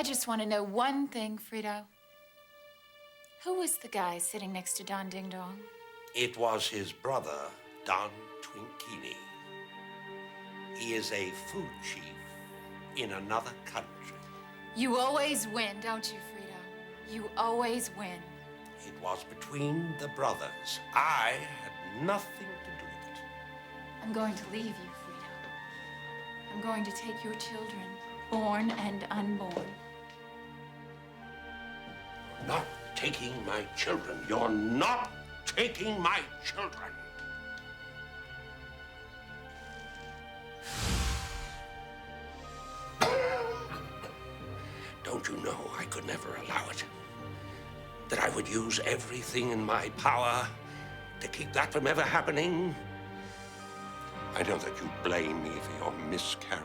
just want to know one thing, Frito. Who was the guy sitting next to Don Ding Dong? It was his brother, Don Twinkini. He is a food chief in another country. You always win, don't you, Frito? You always win. It was between the brothers. I had nothing to do with it. I'm going to leave you, Frito. I'm going to take your children, born and unborn. You're not taking my children. You're not taking my children. Don't you know I could never allow it? That I would use everything in my power to keep that from ever happening? I know that you blame me for your miscarriage,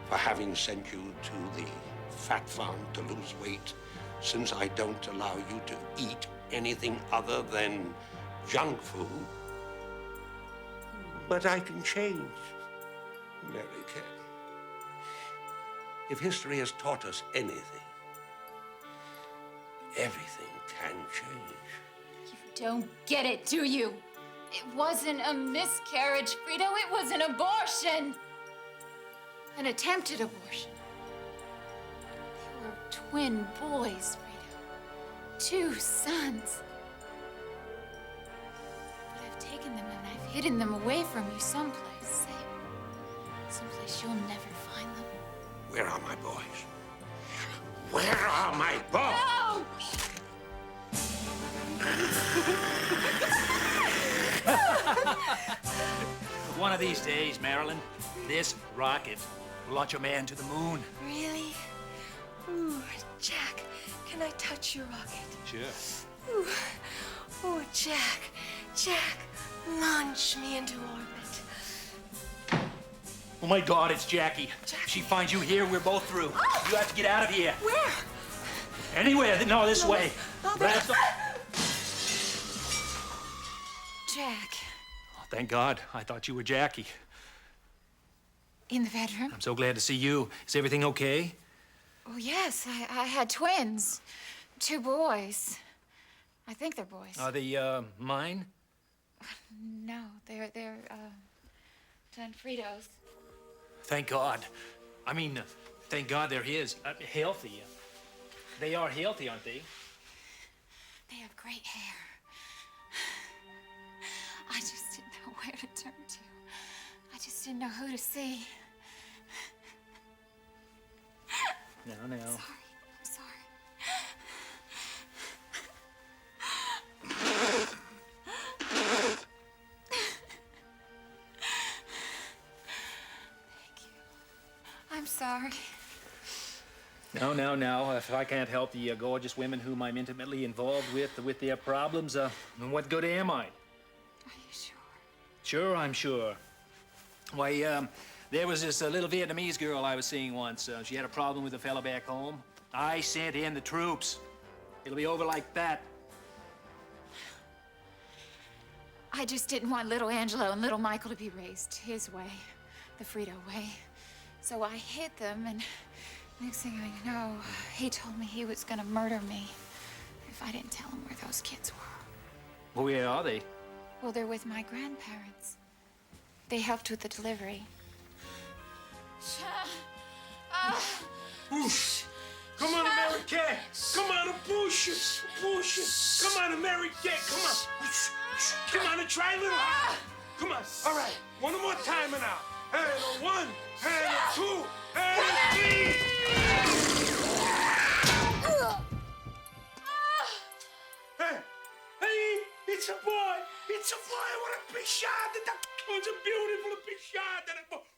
for having sent you to the fat farm to lose weight, since I don't allow you to eat anything other than junk food. But I can change, Mary Kay. If history has taught us anything, everything can change. You don't get it, do you? It wasn't a miscarriage, Frito. It was an abortion. An attempted abortion. They were twin boys, Frito. 2 sons. But I've taken them and I've hidden them away from you someplace safe. Someplace you'll never find them. Where are my boys? Where are my boys? No! One of these days, Marilyn, this rocket will launch a man to the moon. Really? Ooh, Jack, can I touch your rocket? Sure. Ooh, oh, Jack, launch me into orbit. Oh, my God, it's Jackie. Jackie. If she finds you here, we're both through. You have to get out of here. Where? Anywhere. No, this way. No, Blast off. Jack. Oh, thank God. I thought you were Jackie. In the bedroom? I'm so glad to see you. Is everything okay? Oh, yes. I had twins. 2 boys. I think they're boys. Are they, mine? No, they're Don Frito's. Thank God. I mean, thank God they're his. Healthy. They are healthy, aren't they? They have great hair. I just didn't know where to turn to. I just didn't know who to see. No. I'm sorry. Thank you. I'm sorry. No. If I can't help the gorgeous women whom I'm intimately involved with their problems, then what good am I? Are you sure? Sure, I'm sure. Why, there was this little Vietnamese girl I was seeing once. She had a problem with a fella back home. I sent in the troops. It'll be over like that. I just didn't want little Angelo and little Michael to be raised his way, the Frito way. So I hid them, and next thing I know, he told me he was gonna murder me if I didn't tell him where those kids were. Where are they? Well, they're with my grandparents. They helped with the delivery. Push. Come on, Mary Kay. Come on, push it. Come on, Mary Kay. Come on. Come on and try a little harder. Come on. All right. One more time and out. And a 1, and a 2, and a 3. Hey, it's a boy. It's a boy. What a pichada. It's a beautiful pichada.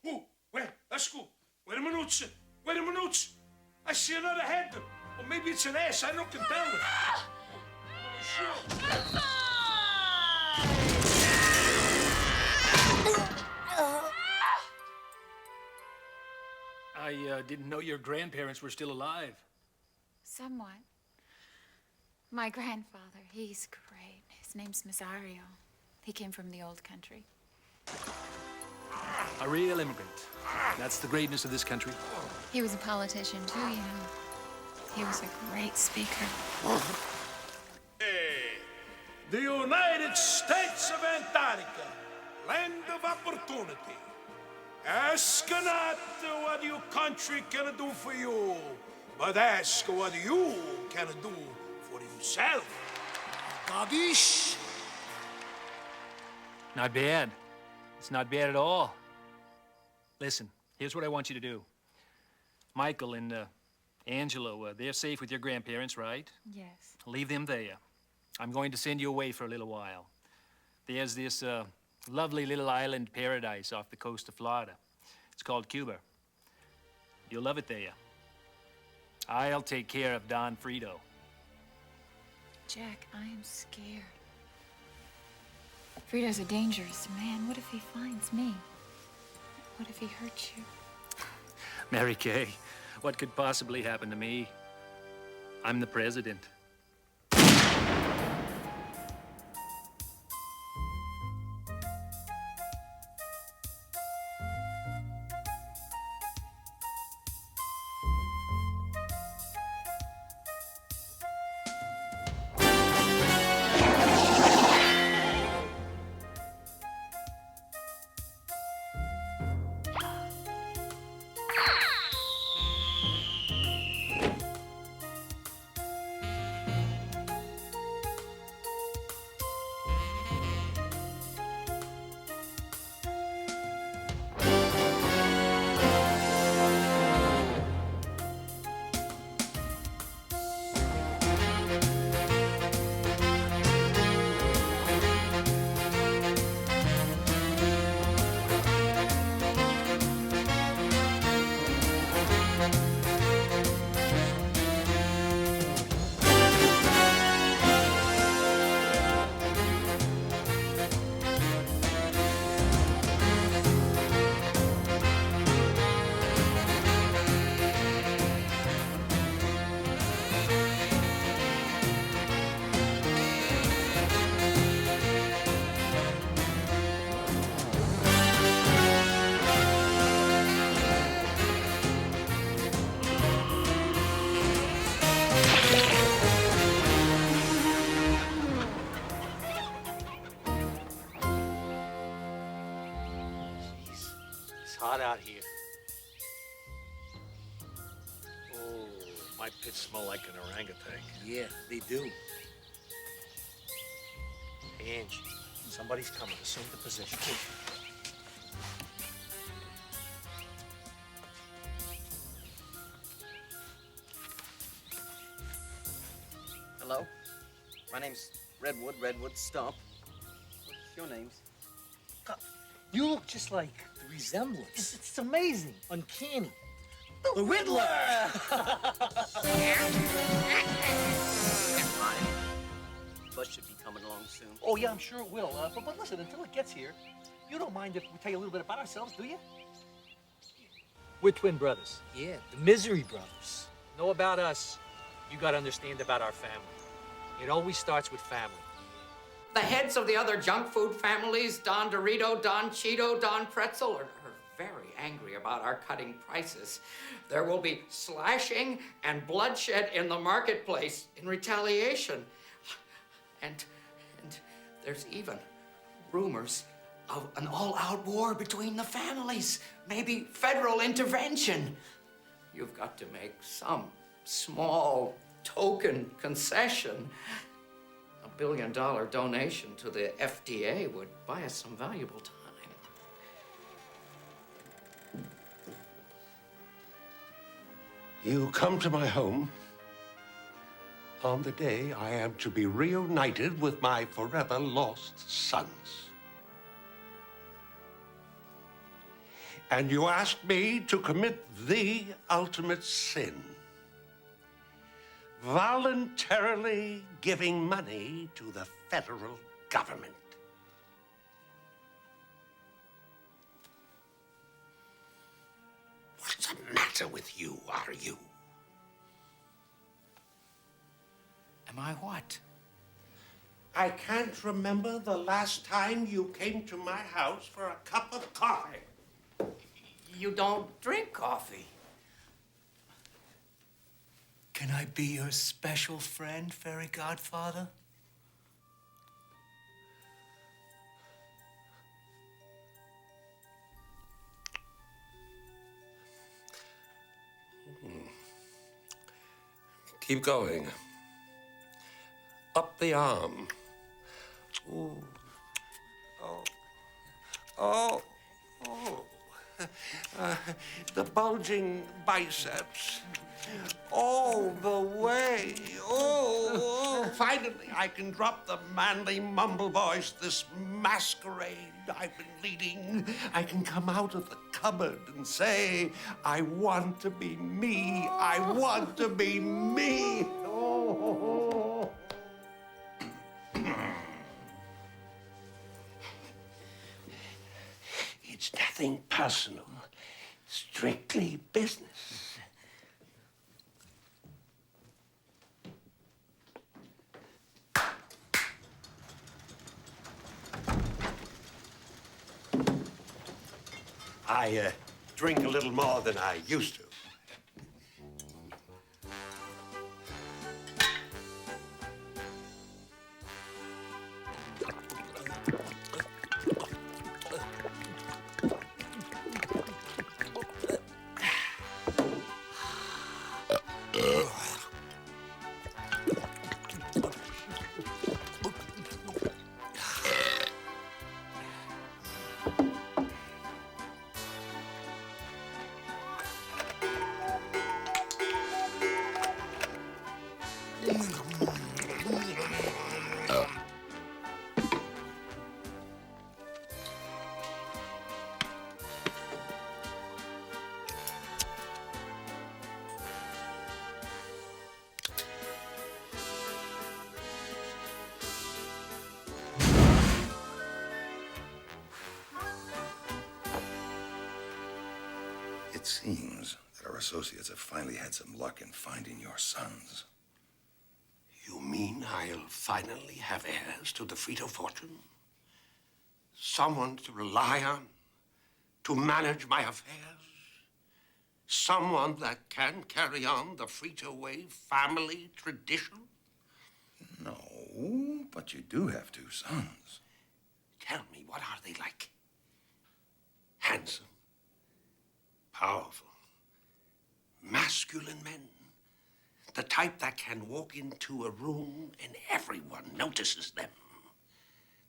Oh, wait, let's go. Wait a minute. I see another head. Or maybe it's an ass. I don't can tell it. Sure. I didn't know your grandparents were still alive. Somewhat. My grandfather, he's great. His name's Masario. He came from the old country. A real immigrant. That's the greatness of this country. He was a politician too, you know. He was a great speaker. Hey, the United States of Antarctica, land of opportunity. Ask not what your country can do for you, but ask what you can do for yourself. Babish. Not bad. It's not bad at all. Listen, here's what I want you to do. Michael and Angelo, they're safe with your grandparents, right? Yes. Leave them there. I'm going to send you away for a little while. There's this lovely little island paradise off the coast of Florida. It's called Cuba. You'll love it there. I'll take care of Don Frito. Jack, I am scared. Frito's a dangerous man. What if he finds me? What if he hurts you? Mary Kay, what could possibly happen to me? I'm the president. Hot out here. Oh, my pits smell like an orangutan. Yeah, they do. Hey, Angie, somebody's coming. Assume the position. Hello? My name's Redwood Stump. What's your names? You look just like The resemblance. it's amazing, uncanny. The Riddler! Bus should be coming along soon. Oh yeah, I'm sure it will. But listen, until it gets here, you don't mind if we tell you a little bit about ourselves, do you? We're twin brothers. Yeah, the Misery Brothers. Know about us, you gotta understand about our family. It always starts with family. The heads of the other junk food families, Don Dorito, Don Cheeto, Don Pretzel, are very angry about our cutting prices. There will be slashing and bloodshed in the marketplace in retaliation. And there's even rumors of an all-out war between the families, maybe federal intervention. You've got to make some small token concession. $1 billion donation to the FDA would buy us some valuable time. You come to my home on the day I am to be reunited with my forever lost sons. And you ask me to commit the ultimate sin. Voluntarily giving money to the federal government. What's the matter with you, are you? Am I what? I can't remember the last time you came to my house for a cup of coffee. You don't drink coffee. Can I be your special friend, fairy godfather? Keep going. Up the arm. Ooh. Oh. Oh. Oh. The bulging biceps. All the way. Oh. Finally, I can drop the manly mumble voice, this masquerade I've been leading. I can come out of the cupboard and say, I want to be me. I want to be me. Oh. It's nothing personal, strictly business. I drink a little more than I used to. It seems that our associates have finally had some luck in finding your sons. You mean I'll finally have heirs to the Frito fortune? Someone to rely on, to manage my affairs? Someone that can carry on the Frito-Way family tradition? No, but you do have two sons. Tell me, what are they like? Handsome, powerful, masculine men. The type that can walk into a room and everyone notices them.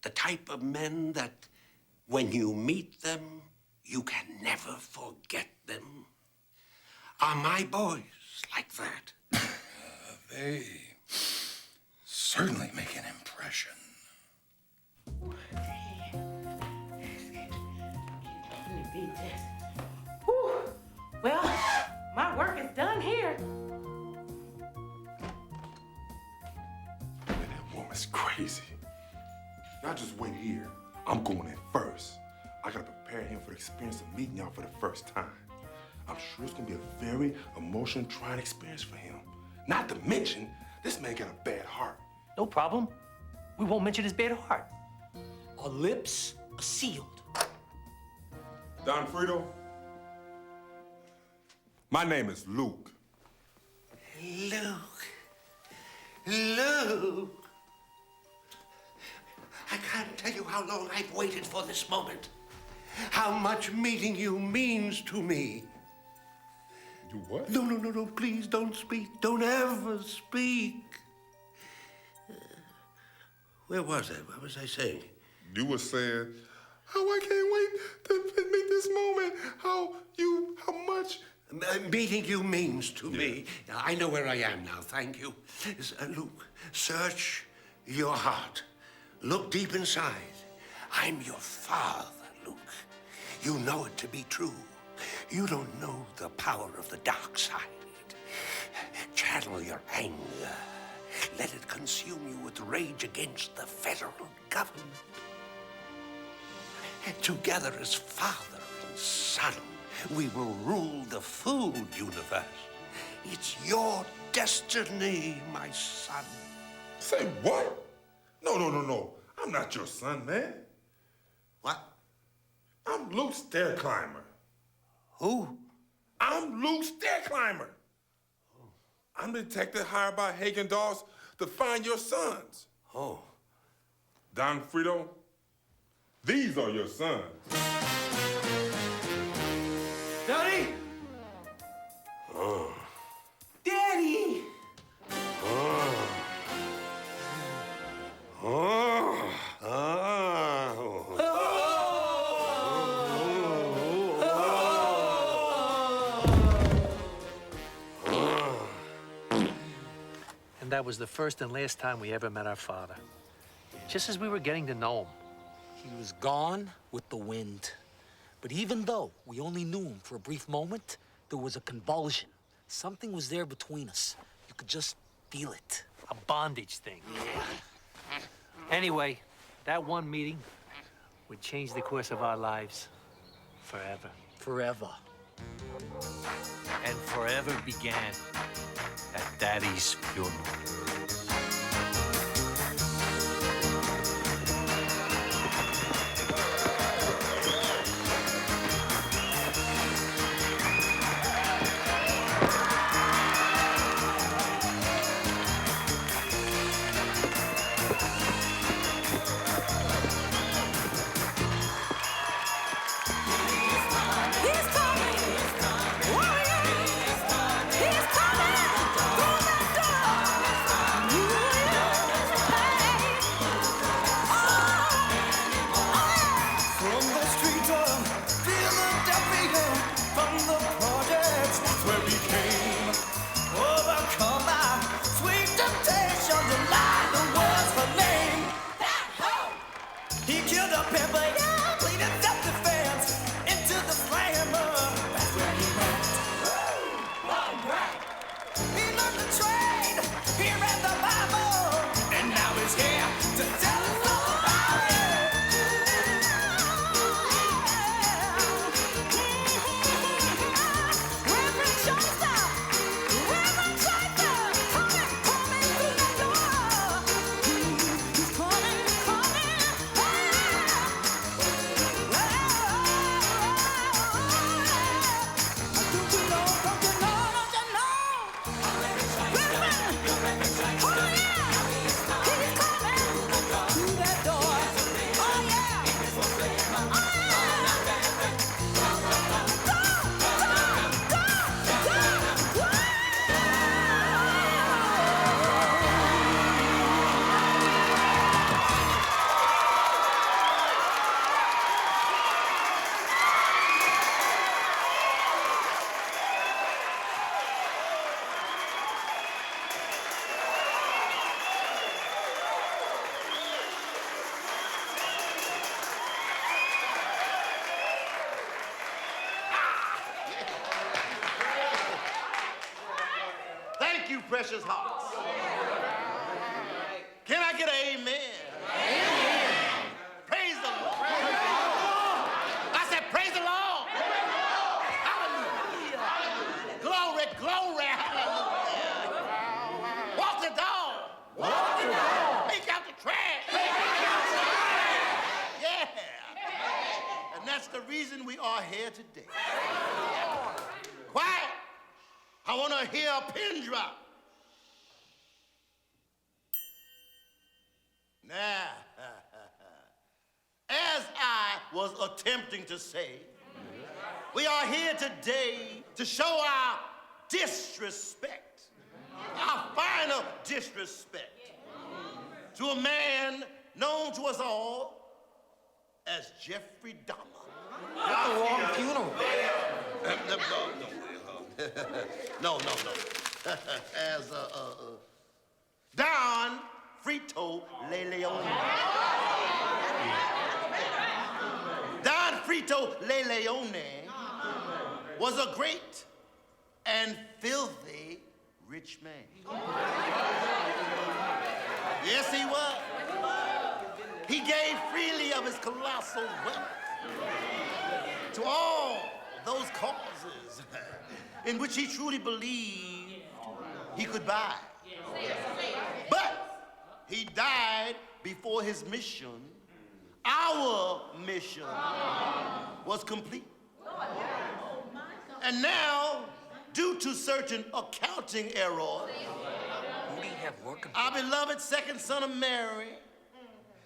The type of men that, when you meet them, you can never forget them. Are my boys like that? They certainly make an impression. Whew. Well, my work is done here. That woman's crazy. Y'all just wait here. I'm going in first. I gotta prepare him for the experience of meeting y'all for the first time. I'm sure it's gonna be a very emotional, trying experience for him. Not to mention, this man got a bad heart. No problem. We won't mention his bad heart. Our lips are sealed. Don Frito, my name is Luke. Luke. I can't tell you how long I've waited for this moment. How much meeting you means to me. You what? No, please don't speak. Don't ever speak. Where was I? What was I saying? You were saying, how I can't wait to meet this moment. How much? Meeting you means to me. I know where I am now, thank you. Luke, search your heart. Look deep inside. I'm your father, Luke. You know it to be true. You don't know the power of the dark side. Channel your anger. Let it consume you with rage against the federal government. Together as father and son, we will rule the food universe. It's your destiny, my son. Say what? No. I'm not your son, man. What? I'm Luke Stair Climber. Who? I'm Luke Stair Climber. I'm the detective hired by Hagen-Dazs to find your sons. Oh. Don Frito, these are your sons. Daddy! Oh. Daddy! Oh. Oh. And that was the first and last time we ever met our father. Just as we were getting to know him. He was gone with the wind. But even though we only knew him for a brief moment, there was a convulsion. Something was there between us. You could just feel it. A bondage thing. Anyway, that one meeting would change the course of our lives forever. Forever. And forever began at Daddy's funeral. Precious hearts. Can I get an amen? Amen. Praise the Lord. I said, praise the Lord. Hallelujah. Glory, glory, hallelujah. Walk the dog. Walk the dog. Take out the trash. Yeah. And that's the reason we are here today. Quiet. I want to hear a pin drop. Now, as I was attempting to say, we are here today to show our disrespect, our final disrespect, to a man known to us all as Jeffrey Dahmer. At the wrong funeral. No. As Don Frito Leone. Don Frito Leone was a great and filthy rich man. Yes, he was. He gave freely of his colossal wealth to all those causes in which he truly believed he could buy. But he died before his mission, our mission, was complete. And now due to certain accounting errors, Who do you have working? our beloved second son of Mary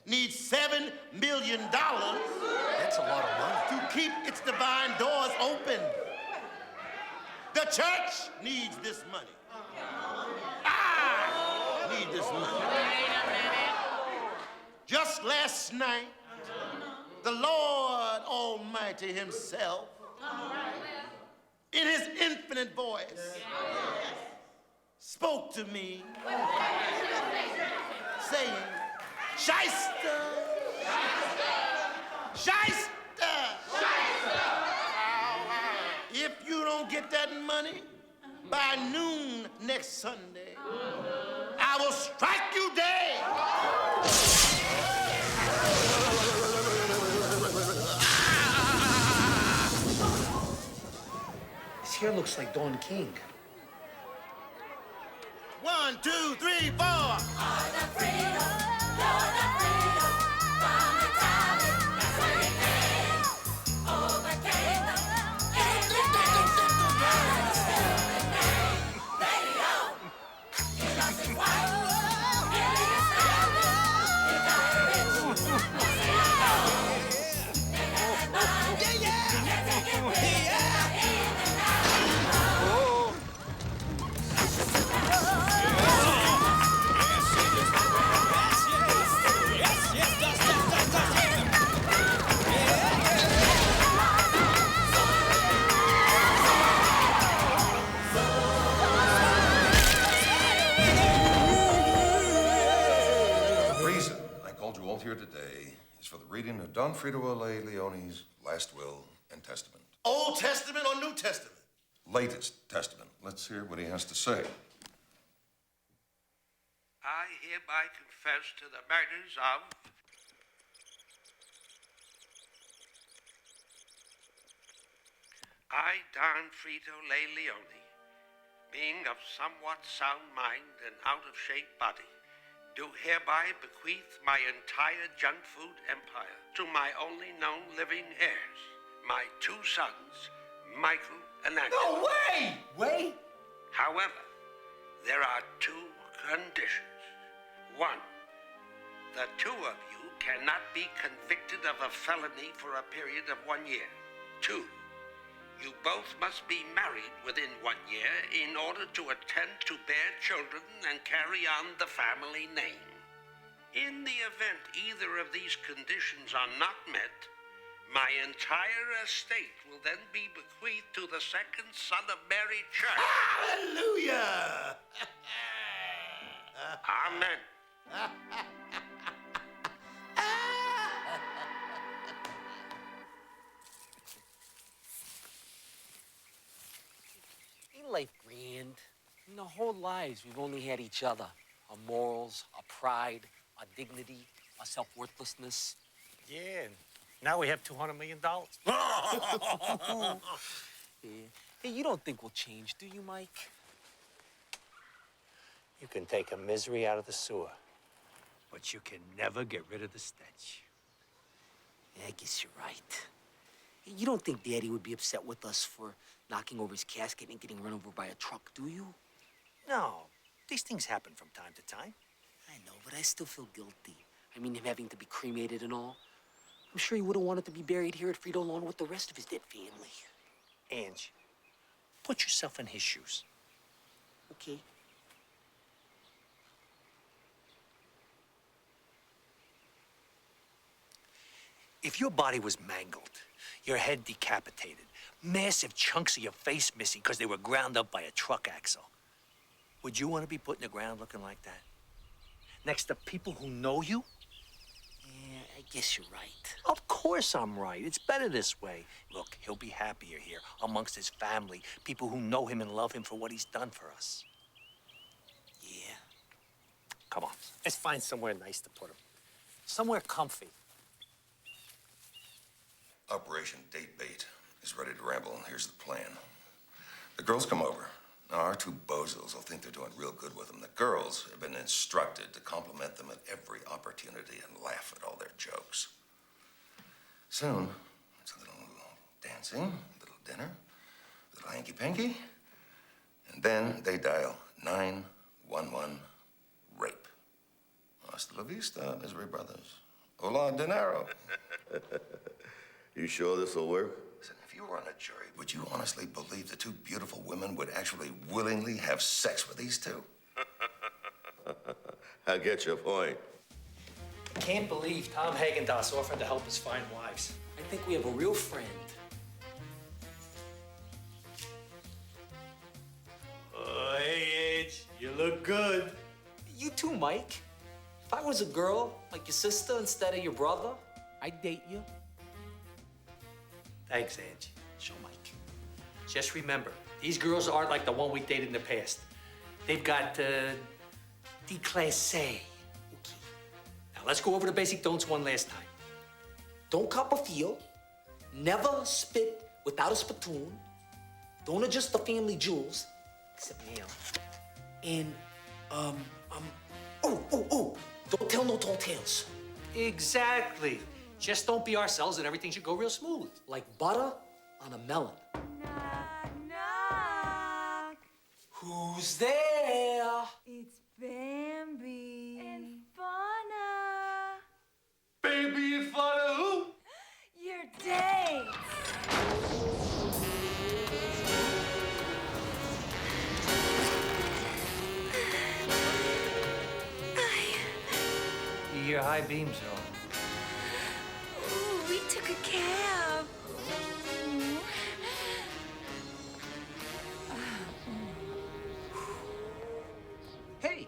needs $7 million That's a lot of money. to keep its divine doors open. The church needs this money. I need this money. Just last night, the Lord Almighty himself, in his infinite voice, spoke to me, saying, Shyster! Shyster! If you don't get that money by noon next Sunday, I will strike you dead. His hair looks like Don King. 1, 2, 3, 4. Here today is for the reading of Don Frito Leone's last will and testament. Old Testament or New Testament? Latest testament. Let's hear what he has to say. I hereby confess to the murders of I, Don Frito Leone, being of somewhat sound mind and out-of-shape body, do hereby bequeath my entire junk food empire to my only known living heirs, my 2 sons, Michael and Andrew. No way! Wait. However, there are 2 conditions. 1, the 2 of you cannot be convicted of a felony for a period of 1 year. 2, you both must be married within 1 year in order to attempt to bear children and carry on the family name. In the event either of these conditions are not met, my entire estate will then be bequeathed to the second son of Mary Church. Hallelujah! Amen. Ain't life grand? In our whole lives, we've only had each other. Our morals, our pride, our dignity, our self-worthlessness. Yeah, and now we have $200 million. Yeah. Hey, you don't think we'll change, do you, Mike? You can take a misery out of the sewer, but you can never get rid of the stench. Yeah, I guess you're right. Hey, you don't think Daddy would be upset with us for knocking over his casket and getting run over by a truck, do you? No, these things happen from time to time. I know, but I still feel guilty. I mean, him having to be cremated and all. I'm sure he would have wanted to be buried here at Frito along with the rest of his dead family. Ange, put yourself in his shoes. Okay. If your body was mangled, your head decapitated, massive chunks of your face missing because they were ground up by a truck axle, would you want to be put in the ground looking like that? Next to people who know you? Yeah, I guess you're right. Of course I'm right. It's better this way. Look, he'll be happier here amongst his family, people who know him and love him for what he's done for us. Yeah. Come on, let's find somewhere nice to put him. Somewhere comfy. Operation Date Bait is ready to ramble, and here's the plan. The girls come over. Now, our 2 bozos will think they're doing real good with them. The girls have been instructed to compliment them at every opportunity and laugh at all their jokes. Soon, it's a little dancing, a little dinner, a little hanky-panky, And then they dial 911 rape. Hasta la vista, Misery Brothers. Hola, dinero. You sure this will work? Listen, if you were on a jury, would you honestly believe the two beautiful women would actually willingly have sex with these two? I get your point. I can't believe Tom Hagendas offered to help us find wives. I think we have a real friend. Oh, hey, Edge. You look good. You too, Mike. If I was a girl, like your sister instead of your brother, I'd date you. Thanks, Edge. Sure, Mike. Just remember, these girls aren't like the one we dated in the past. They've got, déclassé. Okay. Now, let's go over the basic don'ts one last time. Don't cop a feel. Never spit without a spittoon. Don't adjust the family jewels, except Neil. And, don't tell no tall tales. Exactly. Just don't be ourselves and everything should go real smooth. Like butter on a melon. Knock, knock. Who's there? It's Bambi. And Fauna. Baby, in front of who? Your date. Your high beams are on. Ooh, we took a cab. Hey!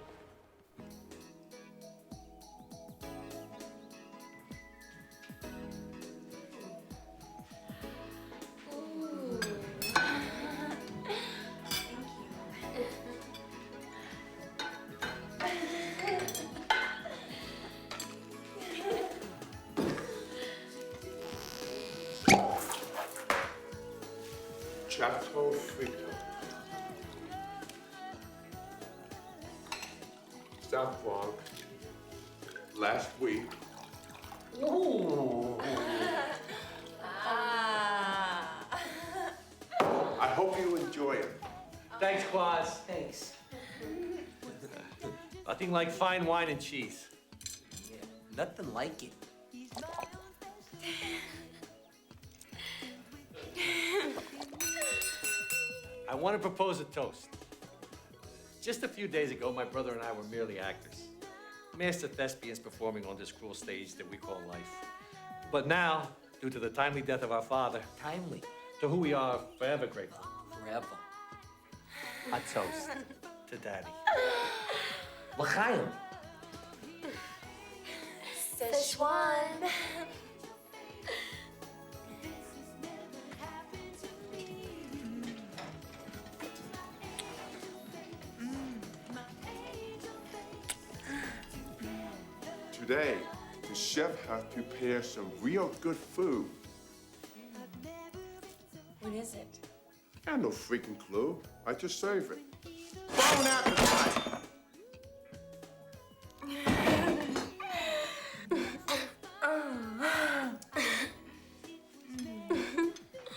Chateau Frito. South Bronx. Last week. Ooh. I hope you enjoy it. Thanks, Quaz. Thanks. Nothing like fine wine and cheese. Yeah, nothing like it. I want to propose a toast. Just a few days ago, my brother and I were merely actors. Master thespians performing on this cruel stage that we call life. But now, due to the timely death of our father, Timely. to who we are forever grateful, Forever. a toast to Daddy. L'chaim. Szechuan. Today, the chef has prepared some real good food. What is it? I have no freaking clue. I just serve it. Bon appetit!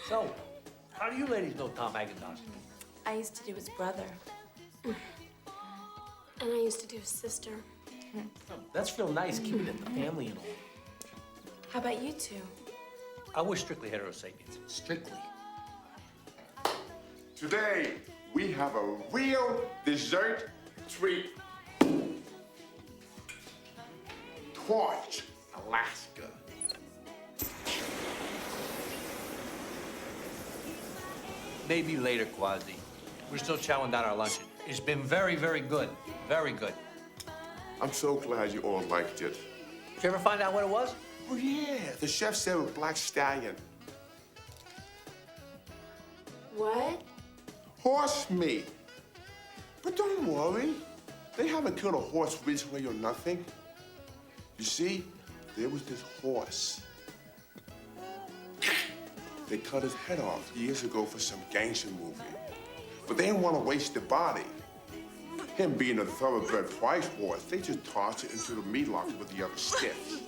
So, how do you ladies know Tom Hagendas? I used to do his brother. And I used to do his sister. That's real nice, keeping it the family and all. How about you two? We're strictly heterosapiens. Strictly. Today, we have a real dessert treat. Torch, Alaska. Maybe later, Quasi. We're still chowing down our luncheon. It's been very, very good. Very good. I'm so glad you all liked it. Did you ever find out what it was? Oh, yeah. The chef said it was black stallion. What? Horse meat. But don't worry. They haven't killed a horse recently or nothing. You see, there was this horse. They cut his head off years ago for some gangster movie. But they didn't want to waste the body. Him being a thoroughbred prize horse, they just tossed it into the meat locker with the other stiffs.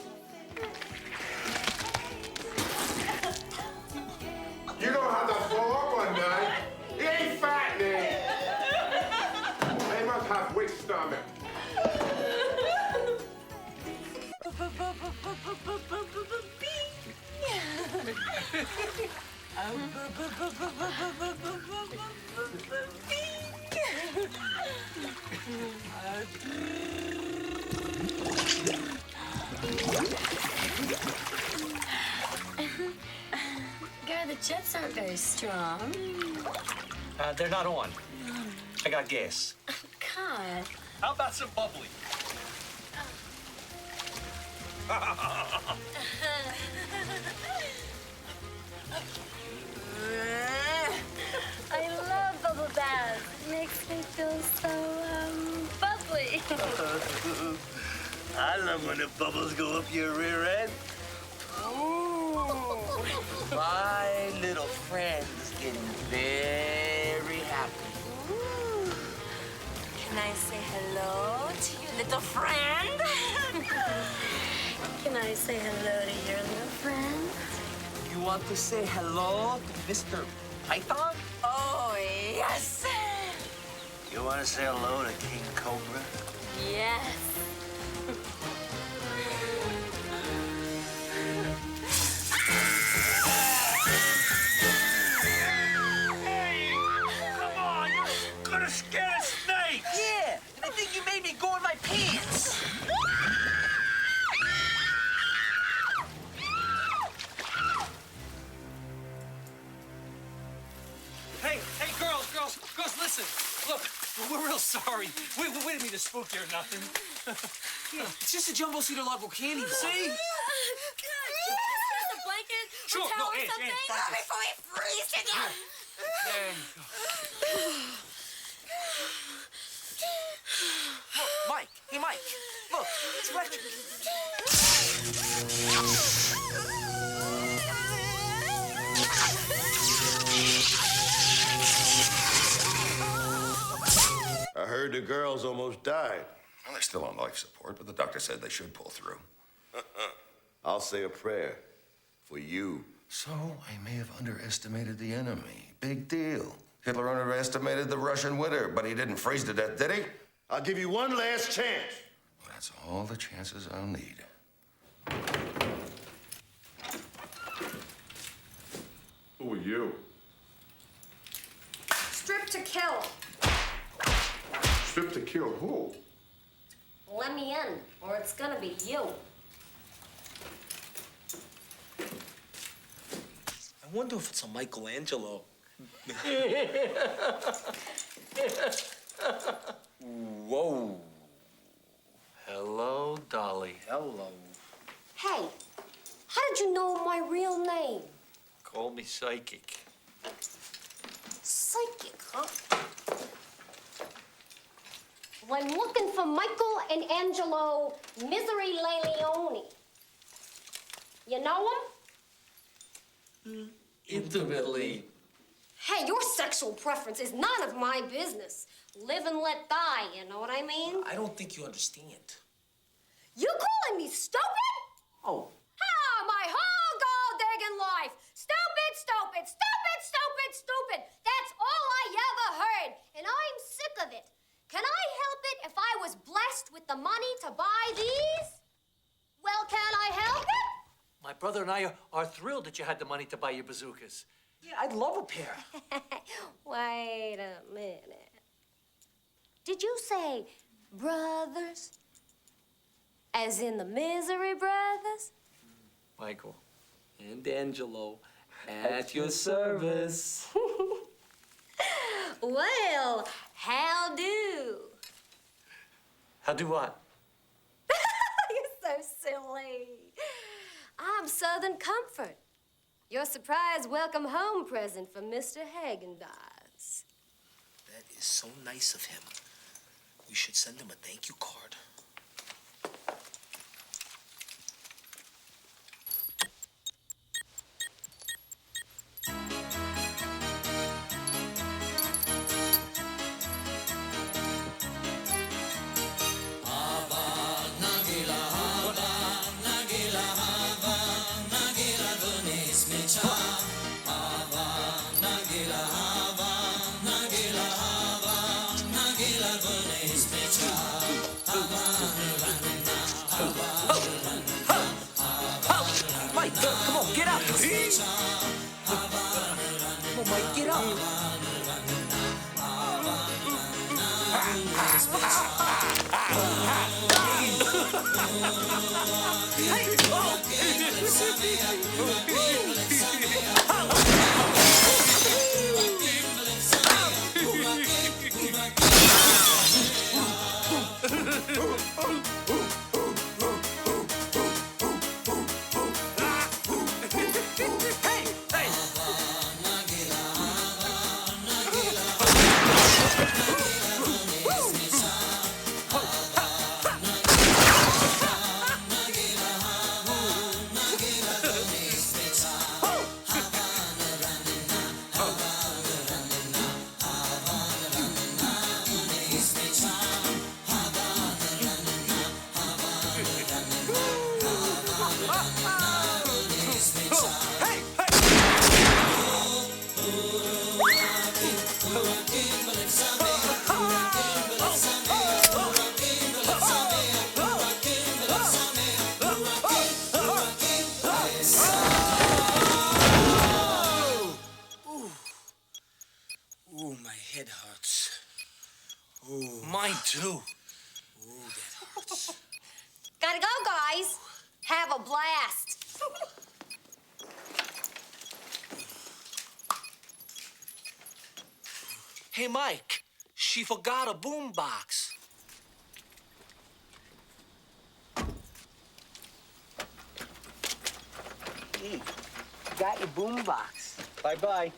You don't have to fall up one night. He ain't fattening. Gary, the jets aren't very strong. They're not on. I got gas. God. How about some bubbly? I love bubble baths. It makes me feel so, bubbly. I love when the bubbles go up your rear end. Ooh. My little friend is getting very happy. Ooh. Can I say hello to your little friend? Can I say hello to your little friend? You want to say hello to Mr. Python? Oh, yes. You want to say hello to King Cobra? Yes. Come on, you're gonna scare a snake. Yeah, and I think you made me go in my pants. Hey, girls, listen. Look, we're real sorry. We didn't mean to spook you or nothing. Yeah, it's just a jumbo cedar log with candy bar. See? Here's a blanket Sure, or towel no, or Aunt, something before we freeze to death. There you go. Look, Mike. Hey, Mike. Look, it's electric. I heard the girls almost died. Well, they're still on life support, but the doctor said they should pull through. I'll say a prayer for you. So I may have underestimated the enemy. Big deal. Hitler underestimated the Russian winter, but he didn't freeze to death, did he? I'll give you one last chance. Well, that's all the chances I'll need. Who are you? Strip to kill. Strip to kill who? Let me in, or it's gonna be you. I wonder if it's a Michelangelo. Whoa. Hello, Dolly. Hello. Hey, how did you know my real name? Call me psychic. Psychic, huh? Well, I'm looking for Michael and Angelo Misery Leone. You know them? Intimately. Hey, your sexual preference is none of my business. Live and let die, you know what I mean? I don't think you understand. You calling me stupid? Oh. Ah, my whole gold-digging life. Stupid, stupid, stupid, stupid, stupid. That's all I ever heard, and I'm sick of it. Can I help it if I was blessed with the money to buy these? Well, can I help it? My brother and I are thrilled that you had the money to buy your bazookas. Yeah, I'd love a pair. Wait a minute. Did you say brothers? As in the Misery Brothers? Michael and Angelo, at your service. Well, how do? How do what? You're so silly. I'm Southern Comfort. Your surprise welcome home present for Mr. Haagen-Dazs. That is so nice of him. We should send him a thank you card. Hava Come on, Mike, get up. Ooh, my head hurts. Ooh. Mine too. Ooh, that hurts. Gotta go, guys. Have a blast. Hey, Mike, she forgot a boombox. Hey, got your boombox. Bye-bye.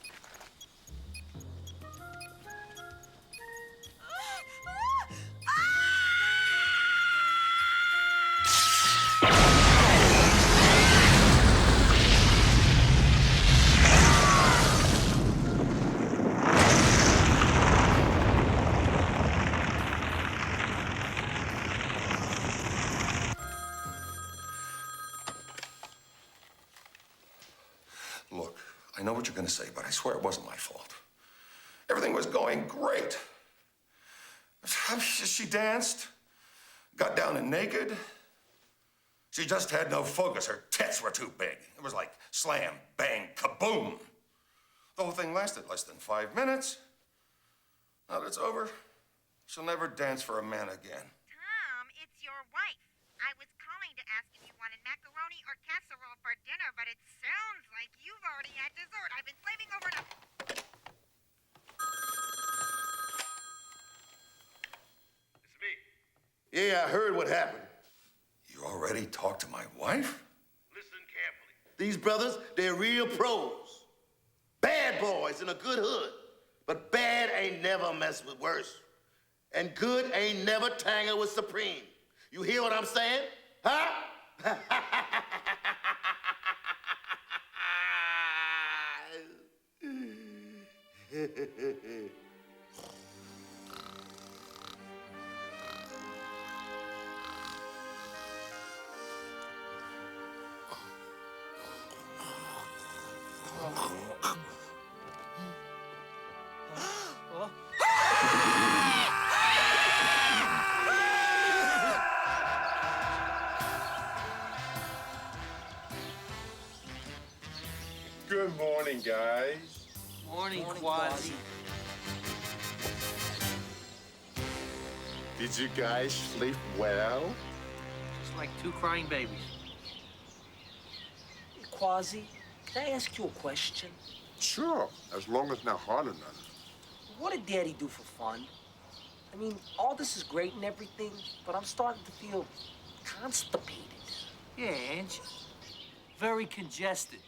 Look, I know what you're gonna say, but I swear it wasn't my fault. Everything was going great. She danced, got down and naked. She just had no focus. Her tits were too big. It was like slam, bang, kaboom. The whole thing lasted less than 5 minutes. Now that it's over, she'll never dance for a man again. Tom, it's your wife. I was calling to ask if you wanted macaroni or casserole for dinner, but it sounds like you've already had dessert. I've been slaving over to... It's me. Yeah, I heard what happened. You already talked to my wife? Listen carefully. These brothers, they're real pros. Bad boys in a good hood. But bad ain't never messed with worse. And good ain't never tangled with supreme. You hear what I'm saying? Huh? Good morning, guys. Morning, Quasi. Did you guys sleep well? It's like two crying babies. Hey, Quasi, can I ask you a question? Sure, as long as not hard enough. What did Daddy do for fun? I mean, all this is great and everything, but I'm starting to feel constipated. Yeah, Ange. Very congested.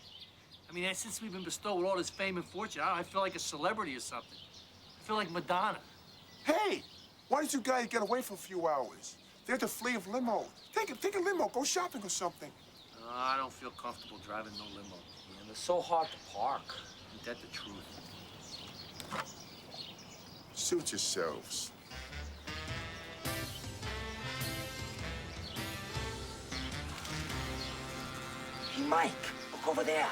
I mean, since we've been bestowed with all this fame and fortune, I feel like a celebrity or something. I feel like Madonna. Hey, why did you guys get away for a few hours? There's the fleet of limos. Take a limo, go shopping or something. I don't feel comfortable driving no limo. Man, they're so hard to park. Ain't that the truth? Suit yourselves. Hey, Mike, look over there.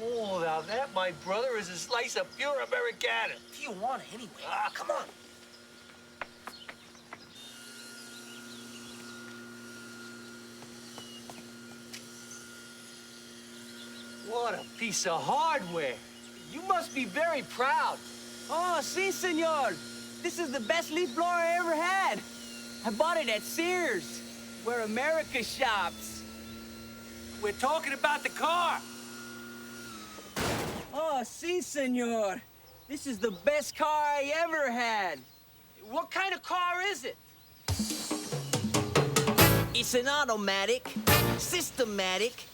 Oh, now that, my brother, is a slice of pure Americana. If you want it anyway. Come on. What a piece of hardware. You must be very proud. Oh, si, senor. This is the best leaf blower I ever had. I bought it at Sears, where America shops. We're talking about the car. Oh, si, senor. This is the best car I ever had. What kind of car is it? It's an automatic, systematic,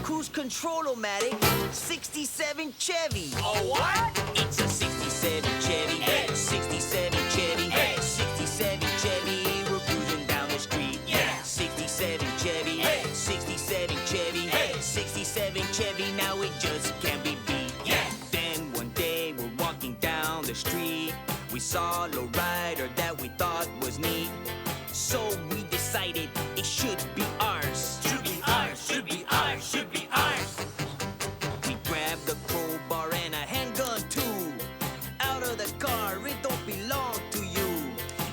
cruise control-o-matic, 67 Chevy. A what? It's a 67 Chevy, hey. 67 Chevy, hey. 67 Chevy, we're cruising down the street. Yeah. 67 Chevy, hey. 67 Chevy, hey. 67 Chevy, now it just can't be beat. Yeah. Then one day we're walking down the street, we saw a lowrider that we thought was neat. So we decided it should be ours. Should be ours, should be ours, should be ours. We grabbed a crowbar and a handgun too. Out of the car, it don't belong to you.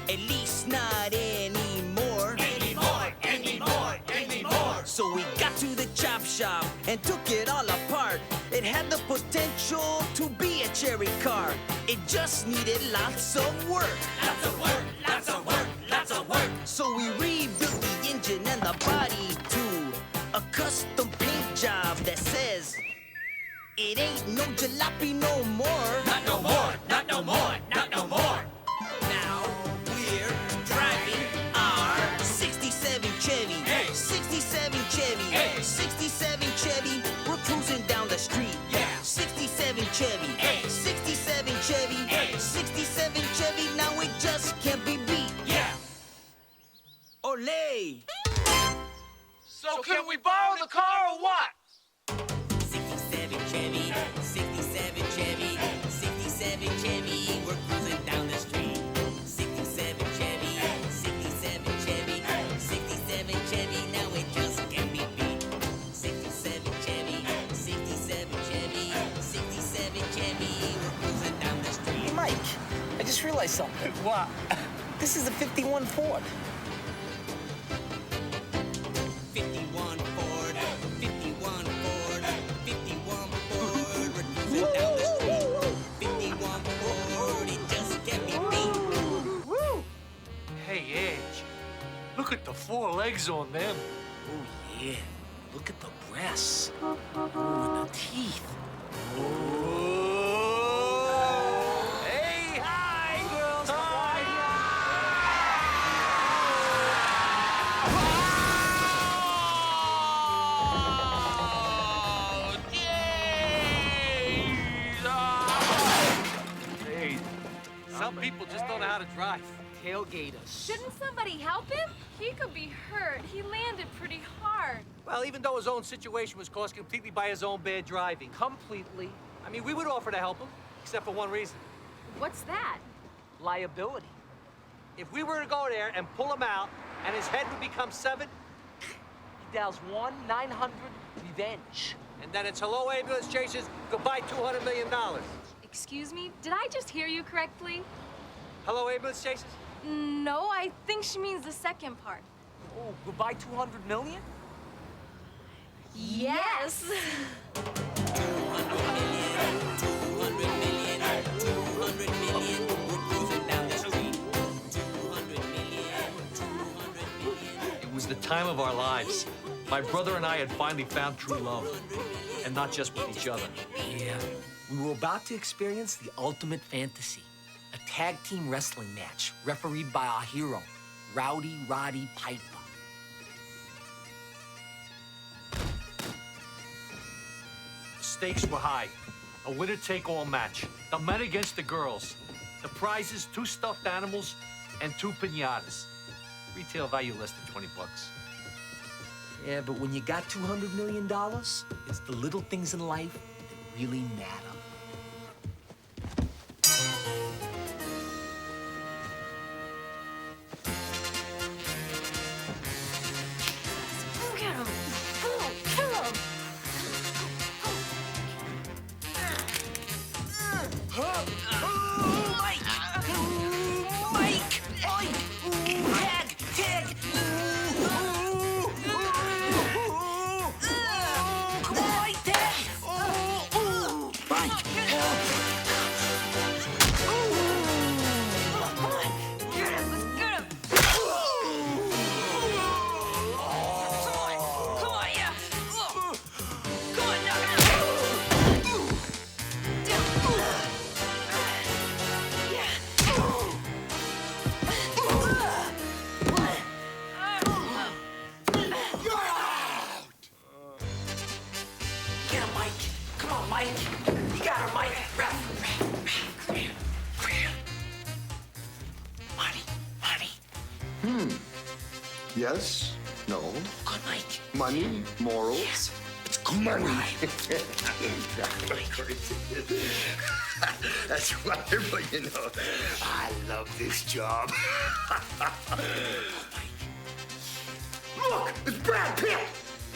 At least not anymore. Anymore, anymore, anymore. So we got to the chop shop and took it all apart. It had the potential to be a cherry car. It just needed lots of work. Lots of work, lots of work, lots of work. So we rebuilt the engine and the body too. A custom paint job that says it ain't no jalopy no more. Not no more, not no more, not no more. Now we're driving our 67 Chevy. Hey. 67 Chevy. Hey. 67 Chevy. We're cruising down the street. Yeah. 67 Chevy. Hey. 67 Chevy. Hey. 67 Chevy. Now it just can't be beat. Yeah. Olay. So can we borrow the car or what? 67 Chevy, 67 Chevy, 67 Chevy, we're cruising down the street. 67 Chevy, 67 Chevy, 67 Chevy, now it just can't be beat. 67 Chevy, 67 Chevy, 67 Chevy, we're cruising down the street. Hey, Mike, I just realized something. What? This is a 51 Ford. 51 Ford, 51 Ford, 51 Ford, we're cruising down the street. 51 Ford, it just can't be beat. Woo! Hey, Edge, look at the four legs on them. Oh, yeah. Look at the breasts. Oh, and the teeth. Hey, hi, girls. Hey, some people just don't know how to drive. Tailgate us. Shouldn't somebody help him? He could be hurt. He landed pretty hard. Well, even though his own situation was caused completely by his own bad driving. Completely. I mean, we would offer to help him, except for one reason. What's that? Liability. If we were to go there and pull him out, and his head would become 7, he dials 1-900 revenge. And then it's hello ambulance chasers, goodbye $200 million. Excuse me? Did I just hear you correctly? Hello ambulance chasers? No, I think she means the second part. Oh, goodbye 200 million? Yes. 200 million, 200 million, we're cruising down the street. 200 million, 200 million. It was the time of our lives. My brother and I had finally found true love. And not just with each other. Yeah. We were about to experience the ultimate fantasy. A tag team wrestling match, refereed by our hero, Rowdy Roddy Piper. The stakes were high. A winner-take-all match. The men against the girls. The prizes, 2 stuffed animals and 2 piñatas. Retail value less than 20 bucks. Yeah, but when you got $200 million, it's the little things in life that really matter. Get him. Oh, kill him. Mike! Mike! Tag! Tag! Come on, tag! Mike. You got her, Mike. Ref. Money. Yes? No? Good, Mike. Money? Morals? Yes. It's good money. That's wonderful, you know. I love this job. Look, it's Brad Pitt.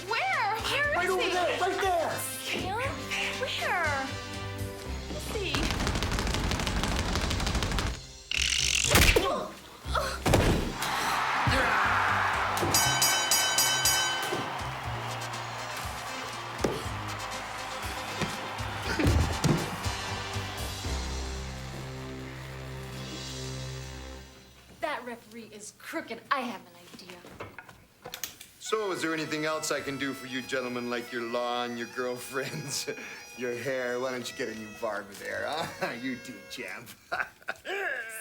Where? Where is Right over he? there, right there. Him? Where? Let's see. That referee is crooked. I have an idea. So, is there anything else I can do for you gentlemen, like your lawn, your girlfriends, your hair? Why don't you get a new barber there, huh? You too, champ.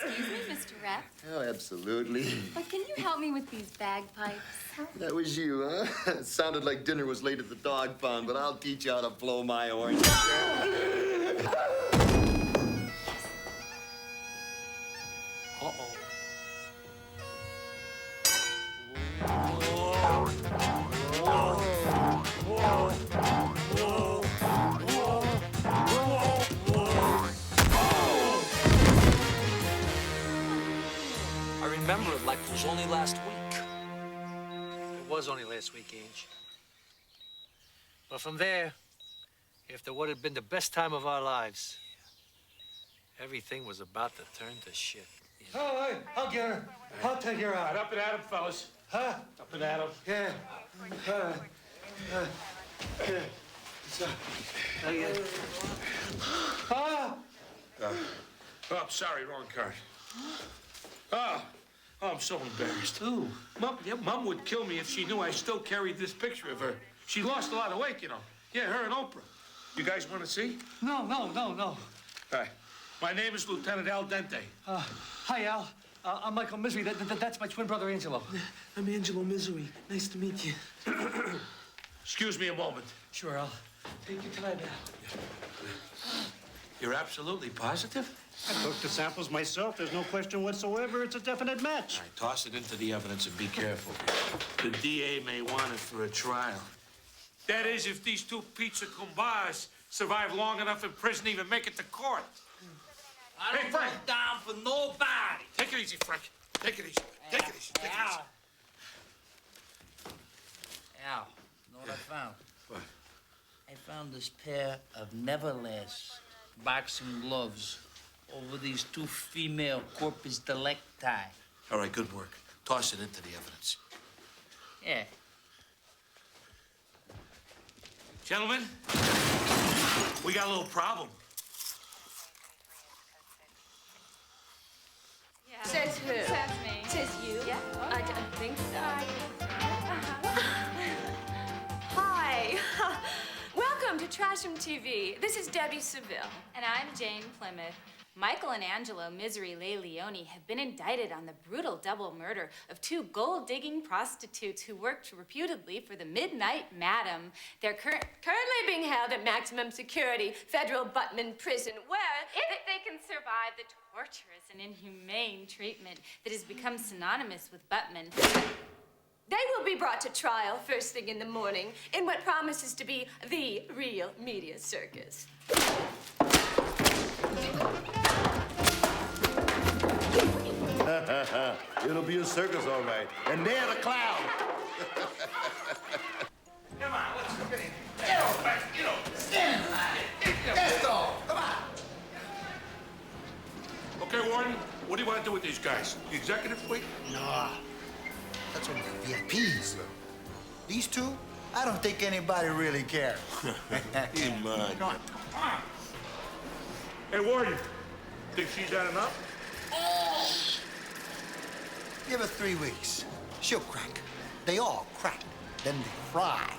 Excuse me, Mr. Rep, Oh, absolutely. but can you help me with these bagpipes? That was you, huh? It sounded like dinner was late at the dog pound, but I'll teach you how to blow my horn. Uh-oh. I remember it like it was only last week. It was only last week, Ange. But from there, after what had been the best time of our lives, everything was about to turn to shit. All right, I'll get her. I'll take her out. Up and at 'em, fellas. Huh? Up and at 'em. Yeah. Oh, sorry, wrong card. Oh, I'm so embarrassed. Ooh. Mom would kill me if she knew I still carried this picture of her. She lost a lot of weight, you know. Yeah, her and Oprah. You guys want to see? No. Hi. My name is Lieutenant Al Dente. Hi, Al. I'm Michael Misery. That's my twin brother, Angelo. I'm Angelo Misery. Nice to meet you. Excuse me a moment. Sure, Al. Take you tonight, Al. You're absolutely positive? I took the samples myself. There's no question whatsoever. It's a definite match. All right, toss it into the evidence and be careful. The DA may want it for a trial. That is, if these two pizza cumbas survive long enough in prison to even make it to court. I don't Hey, Frank. go down for nobody. Take it easy, Frank. Take it easy. Take it easy. Take it easy. Al, know what I found? What? I found this pair of Neverlast boxing gloves over these two female corpus delicti. All right, good work. Toss it into the evidence. Yeah. Gentlemen, we got a little problem. Says who? Says me. Says you? Yeah. I don't think so. Hi. Welcome to Trasham TV. This is Debbie Seville. And I'm Jane Plymouth. Michael and Angelo Misery Leone have been indicted on the brutal double murder of two gold-digging prostitutes who worked reputedly for the Midnight Madam. They're currently being held at maximum security Federal Buttman Prison, where If they can survive the torturous and inhumane treatment that has become synonymous with Buttman, they will be brought to trial first thing in the morning in what promises to be the real media circus. It'll be a circus, all right. And they're the clown. Come on, let's go. Get over back. Get over. Stand. Let's go. Come on. Okay, Warden, what do you want to do with these guys? The executive suite? No, that's only VIPs. These two, I don't think anybody really cares. Come on. Come on. Hey, Warden, think she's had enough? Give her 3 weeks. She'll crack. They all crack. Then they fry.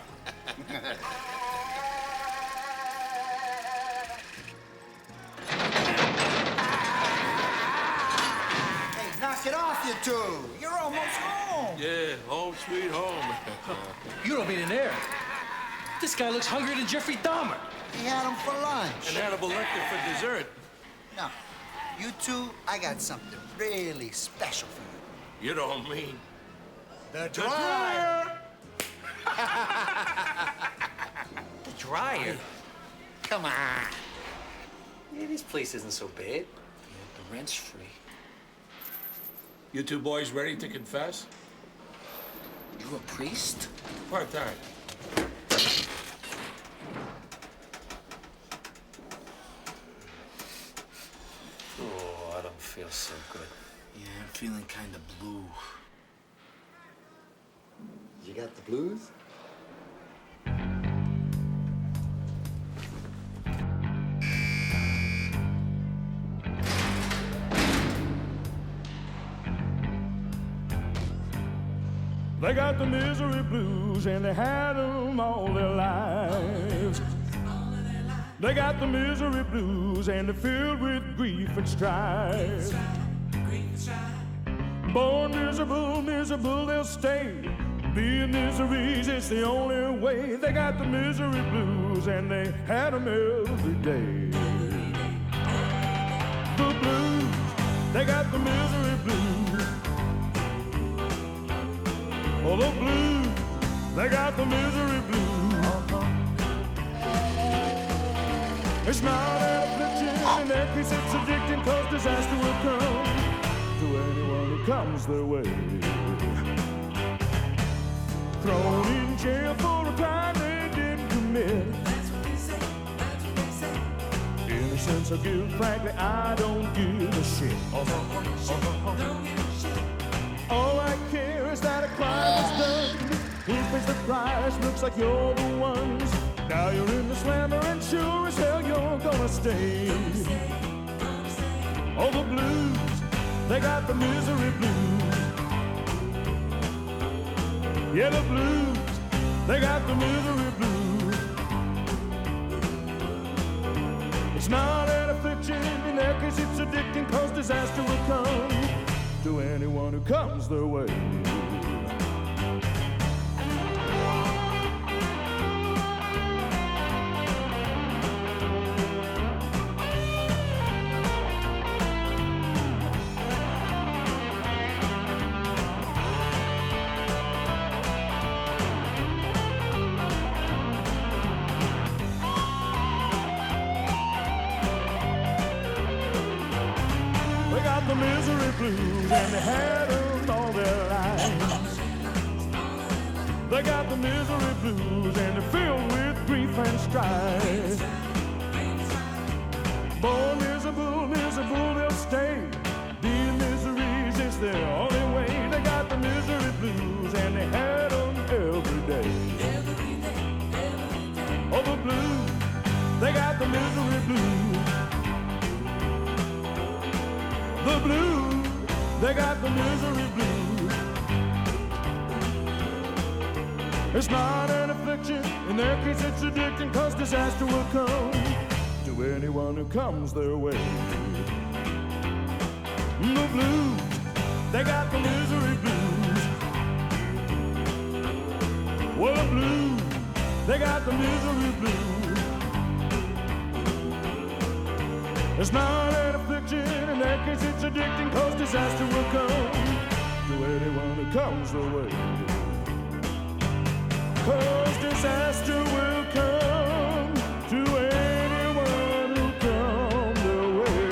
Hey, knock it off, you two. You're almost home. Yeah, home sweet home. You don't mean in there. This guy looks hungrier than Jeffrey Dahmer. He had him for lunch. And Hannibal Lecter for dessert. No, you two, I got something really special for you. You don't mean... The dryer. The dryer? Come on. Yeah, this place isn't so bad. The rent's free. You two boys ready to confess? You a priest? Part-time. Oh, I don't feel so good. Yeah, I'm feeling kind of blue. You got the blues? They got the misery blues and they had them all their lives. They got the misery blues and they're filled with grief and strife. Born miserable, miserable they'll stay. Being miseries, it's the only way. They got the misery blues and they had them every day. The blues, they got the misery blues. Oh, the blues, they got the misery blues. It's not an affliction, in that case it's addicting, cause disaster will come to anyone who comes their way. Thrown in jail for a crime they didn't commit. That's what they say, that's what they say. Innocence or guilt, frankly, I don't give a shit. All I care is that a crime is done. Who pays the price? Looks like you're the ones. Now you're in the slammer and sure as hell you're gonna stay. Oh, the blues, they got the misery blues. Yeah, the blues, they got the misery blues. It's not an affliction, in their case it's addicting, cause disaster will come to anyone who comes their way. The misery blues and they had them all their lives. They got the misery blues and they're filled with grief and strife. Born miserable, miserable they'll stay. Being miseries is their only way. They got the misery blues and they had them every day. Oh, the blues, they got the misery blues. The blues, they got the misery blues. It's not an affliction, in their case it's addicting, cause disaster will come to anyone who comes their way. The blues, they got the misery blues. Well, the blues, they got the misery blues. It's not an affliction, in that case it's addicting, cause disaster will come to anyone who comes their way. Cause disaster will come to anyone who comes their way.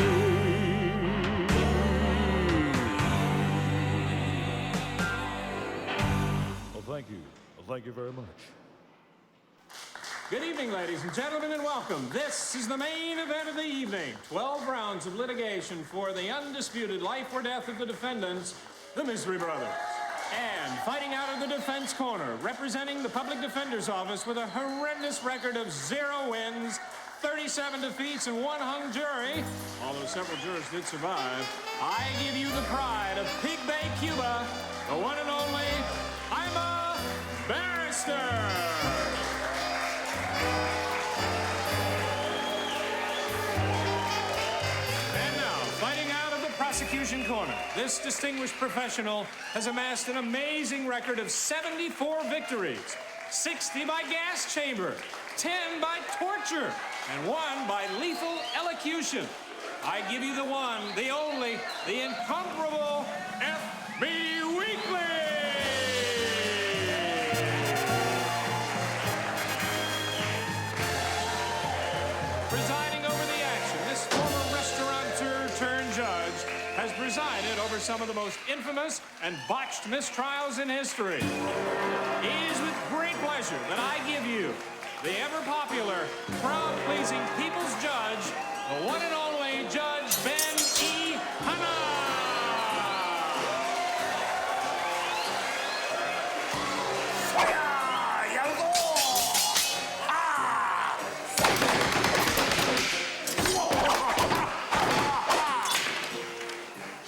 Well, thank you. Well, thank you very much. Good evening, ladies and gentlemen, and welcome. This is the main event of the evening. 12 rounds of litigation for the undisputed life or death of the defendants, the Misery Brothers. And fighting out of the defense corner, representing the Public Defender's Office with a horrendous record of 0 wins, 37 defeats, and 1 hung jury, although several jurors did survive, I give you the pride of Pig Bay, Cuba, the one and only I'm a Barrister. Prosecution corner. This distinguished professional has amassed an amazing record of 74 victories, 60 by gas chamber, 10 by torture, and 1 by lethal elocution. I give you the one, the only, the incomparable FB Weekly! Presiding over the action, this former restaurateur turned judge has presided over some of the most infamous and botched mistrials in history. It is with great pleasure that I give you the ever-popular, crowd-pleasing people's judge, the one and only Judge Ben E. Hanna.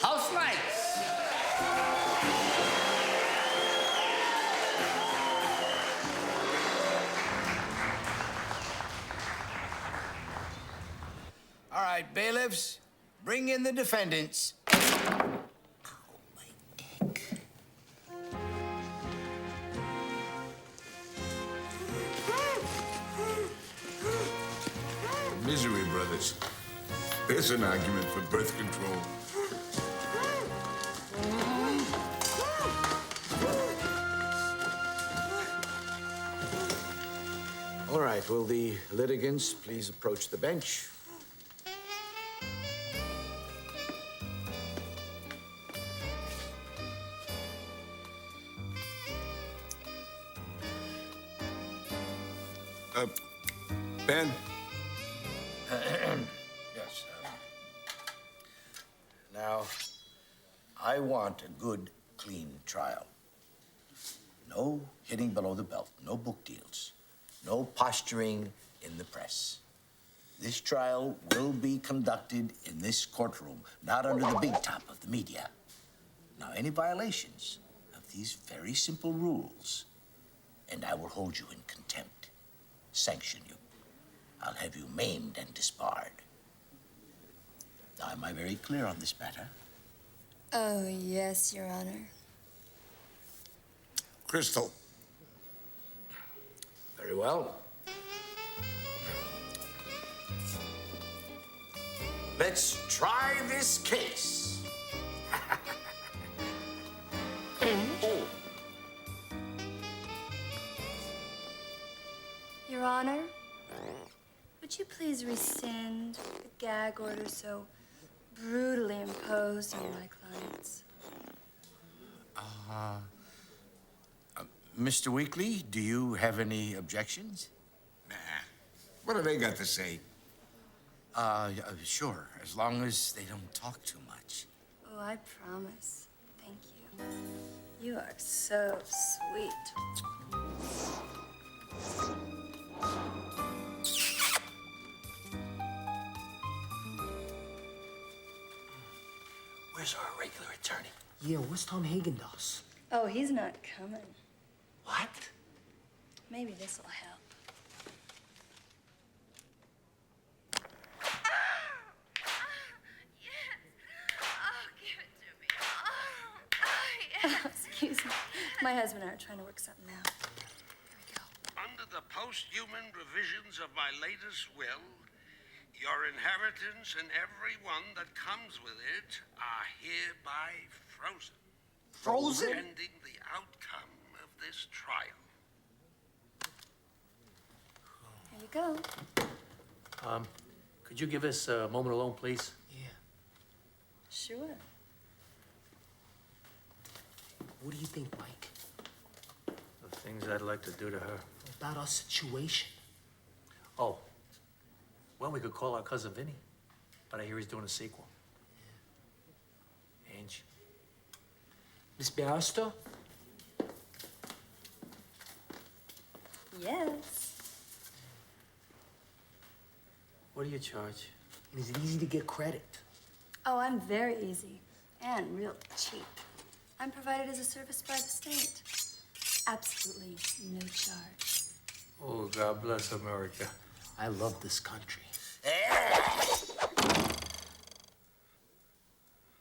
House lights. All right, bailiffs, bring in the defendants. Misery Brothers. There's an argument for birth control. All right, will the litigants please approach the bench? Ben? Yes. Now, I want a good, clean trial. No hitting below the belt, no book deals, no posturing in the press. This trial will be conducted in this courtroom, not under the big top of the media. Now, any violations of these very simple rules, and I will hold you in contempt, sanction you. I'll have you maimed and disbarred. Now, am I very clear on this matter? Oh, yes, Your Honor. Crystal. Very well. Let's try this case. Your Honor, would you please rescind the gag order so brutally imposed on my clients? Mr. Weekly, do you have any objections? Nah. What do they got to say? Sure, as long as they don't talk too much. Oh, I promise. Thank you. You are so sweet. Where's our regular attorney? Yeah, what's Tom Hagen-Dazs? Oh, he's not coming. What? Maybe this'll help. Excuse me. My husband and I are trying to work something out. Under the post-human revisions of my latest will, your inheritance and everyone that comes with it are hereby frozen. Frozen? Pending the outcome of this trial. Here you go. Could you give us a moment alone, please? Sure. What do you think, Mike? The things I'd like to do to her. About our situation? Oh, well, we could call our cousin Vinny, but I hear he's doing a sequel. Ange. Miss Barrister? Yes. What do you charge? And is it easy to get credit? Oh, I'm very easy and real cheap. I'm provided as a service by the state. Absolutely no charge. Oh, God bless America. I love this country.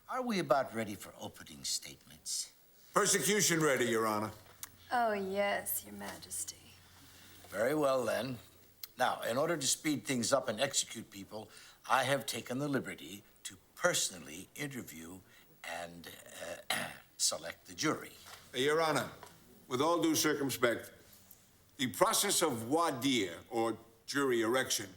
Are we about ready for opening statements? Persecution ready, Your Honor. Oh, yes, Your Majesty. Very well, then. Now, in order to speed things up and execute people, I have taken the liberty to personally interview and select the jury. Your Honor, with all due circumspect, the process of voir dire, or jury erection,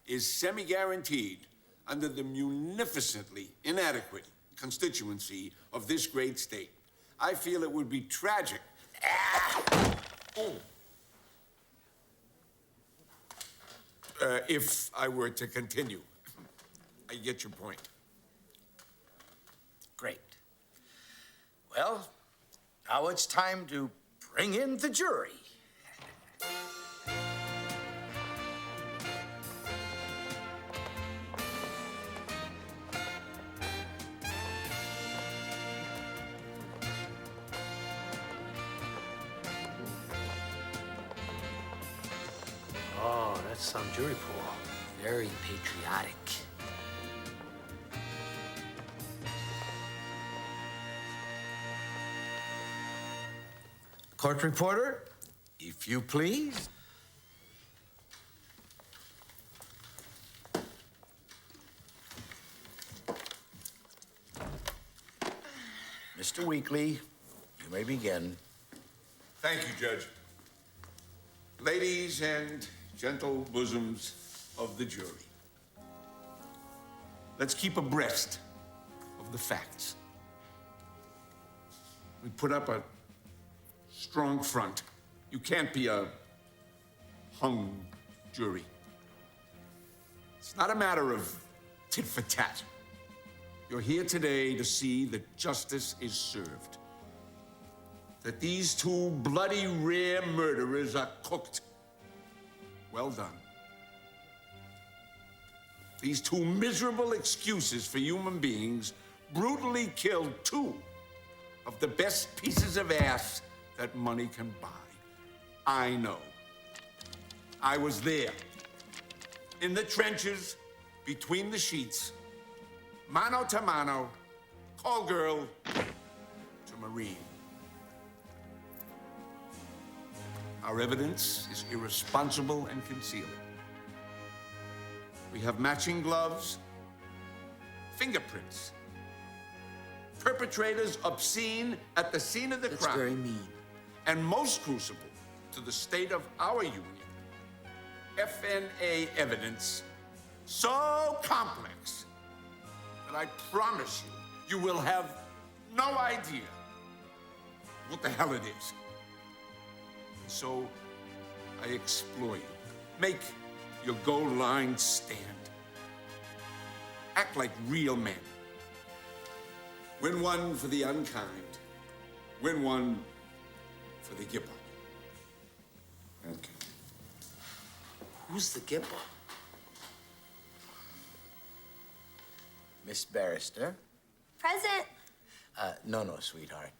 is semi-guaranteed under the munificently inadequate constituency of this great state. I feel it would be tragic. If I were to continue. I get your point. Great. Well, now it's time to bring in the jury. Oh, that's some jury pool. Very patriotic. Court reporter, if you please. Mr. Weekly, you may begin. Thank you, Judge. Ladies and gentle bosoms of the jury, let's keep abreast of the facts. We put up a strong front. You can't be a hung jury. It's not a matter of tit for tat. You're here today to see that justice is served. That these two bloody rare murderers are cooked. Well done. These two miserable excuses for human beings brutally killed two of the best pieces of ass that money can buy. I know. I was there, in the trenches, between the sheets, mano to mano, call girl to Marine. Our evidence is irresponsible and concealing. We have matching gloves, fingerprints, perpetrators obscene at the scene of the crime. That's very mean. And most crucible to the state of our union, FNA evidence so complex that I promise you, you will have no idea what the hell it is. So I explore you. Make your goal line stand. Act like real men. Win one for the unkind. Win one for the Gipper. Okay. Who's the Gipper? Miss Barrister? Present. No, sweetheart.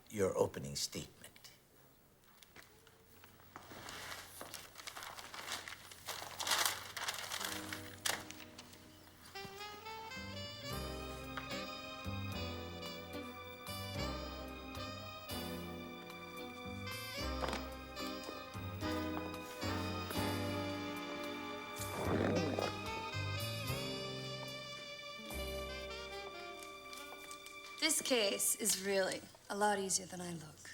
Your opening statement. This case is really a lot easier than I look.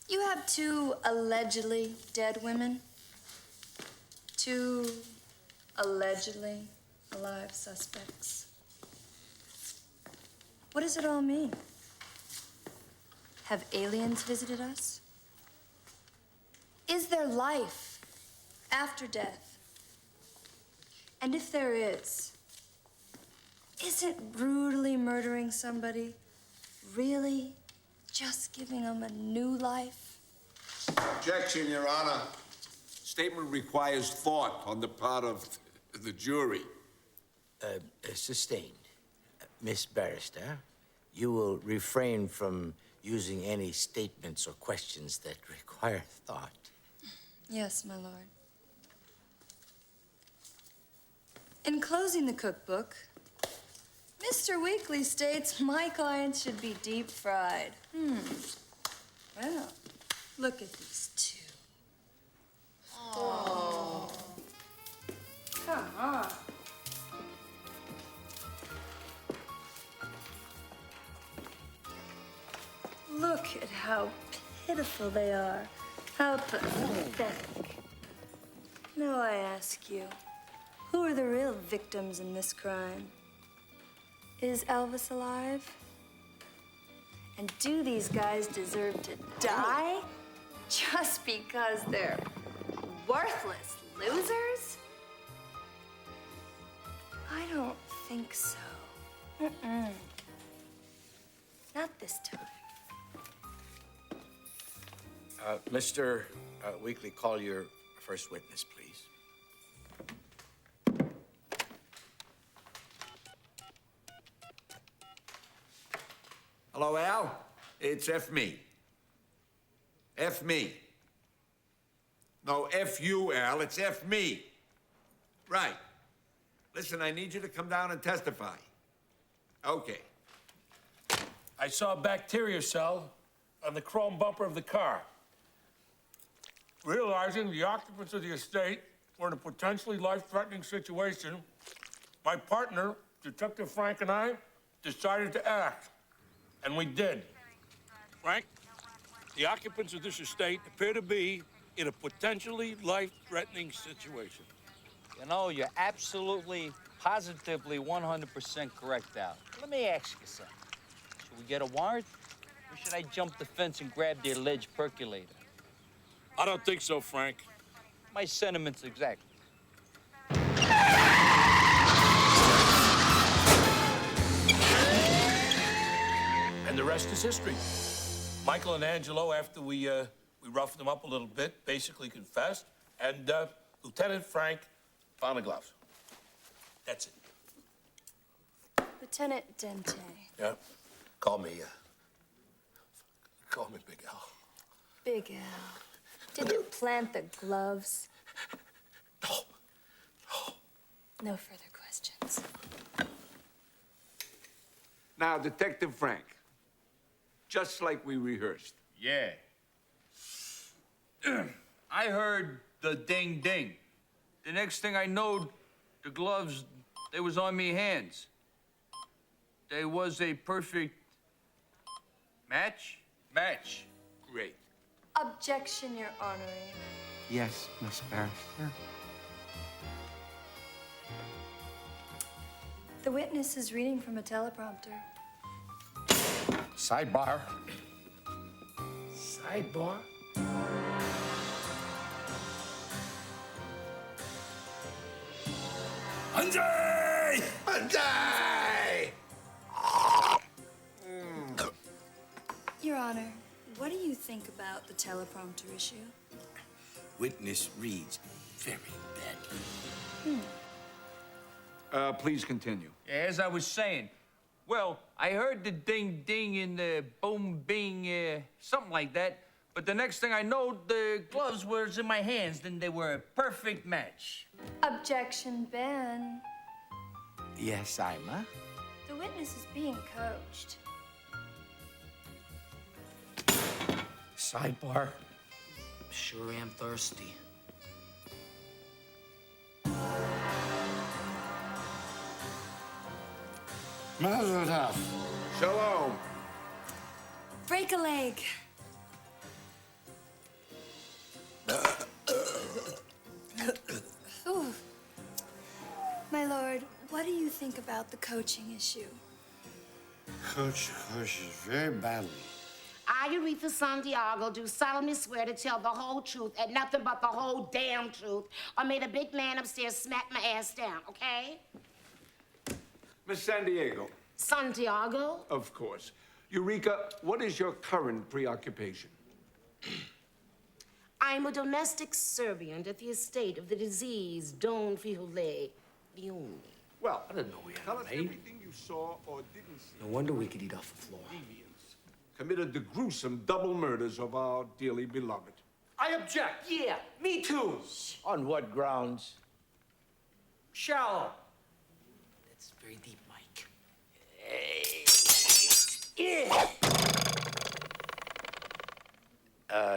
You have two allegedly dead women, two allegedly alive suspects. What does it all mean? Have aliens visited us? Is there life after death? And if there is, isn't brutally murdering somebody really just giving them a new life? Objection, Your Honor. Statement requires thought on the part of the jury. Sustained. Miss Barrister, you will refrain from using any statements or questions that require thought. Yes, my lord. In closing the cookbook, Mr. Weekly states my clients should be deep fried. Well, look at these two. how pitiful they are. How pathetic. Now I ask you, who are the real victims in this crime? Is Elvis alive? And do these guys deserve to die just because they're worthless losers? I don't think so. Mm-mm. Not this time. Mr. Weekly, call your first witness, please. Hello, Al? It's F me. F me. No, F you, Al. It's F me. Right. Listen, I need you to come down and testify. Okay. I saw a bacteria cell on the chrome bumper of the car. Realizing the occupants of the estate were in a potentially life-threatening situation, my partner, Detective Frank, and I decided to act. And we did. Frank, the occupants of this estate appear to be in a potentially life-threatening situation. You know, you're absolutely, positively 100% correct, Al. Let me ask you something. Should we get a warrant? Or should I jump the fence and grab the alleged percolator? I don't think so, Frank. My sentiments exactly. And the rest is history. Michael and Angelo, after we roughed them up a little bit, basically confessed, and Lieutenant Frank found the gloves. That's it. Lieutenant Dente. Yeah. Call me Big Al. Big Al. Did you plant the gloves? No. No further questions. Now, Detective Frank, just like we rehearsed. Yeah. I heard the ding ding. The next thing I know, the gloves, they was on me hands. They was a perfect match? Match. Great. Objection, Your Honor. Yes, Miss Barrister. The witness is reading from a teleprompter. Sidebar. Sidebar? Anjay! Anjay! Your Honor, what do you think about the teleprompter issue? Witness reads very badly. Please continue. As I was saying, well, I heard the ding ding and the boom bing, something like that. But the next thing I know, the gloves was in my hands, and they were a perfect match. Objection, Ben. Yes, Ima. The witness is being coached. Sidebar. Sure am thirsty. Mazel tov. Shalom. Break a leg. Ooh. My lord, what do you think about the coaching issue? Coach is very badly. I, Aretha Santiago, do solemnly swear to tell the whole truth and nothing but the whole damn truth, or may the big man upstairs smack my ass down, okay? Miss San Diego. Santiago? Of course. Eureka, what is your current preoccupation? I'm a domestic servant at the estate of the diseased Don Fiole Leone. Well, I didn't know we tell had us a maid. everything you saw or didn't see. No wonder we could eat off the floor. Deviants committed the gruesome double murders of our dearly beloved. I object. Yeah, me too. On what grounds? Shallow. That's very deep, Mike.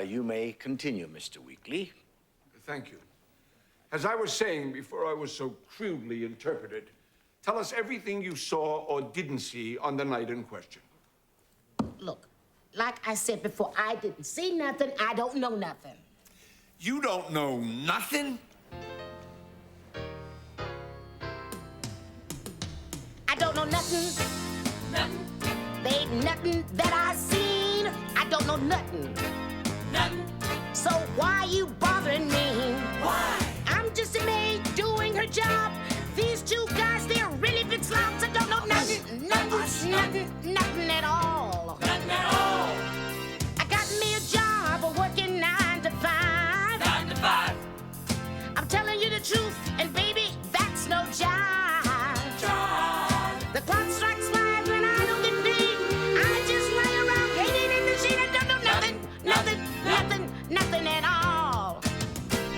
You may continue, Mr. Weekly. Thank you. As I was saying before I was so crudely interpreted, tell us everything you saw or didn't see on the night in question. Look, Like I said before, I didn't see nothing. I don't know nothing. You don't know nothing? I don't know nothing. Nothing. There ain't nothing that I seen. I don't know nothing. Nothing. So why you bothering me? Why? I'm just a maid doing her job. These two guys, they're really big slobs. I don't know nothing. Nothing at all. Nothing at all. I got me a job working 9 to 5. 9 to 5. I'm telling you the truth, and baby, that's no job. The clock strikes 5 and I don't get paid. I just lay around hating in the shade. I don't know nothing at all.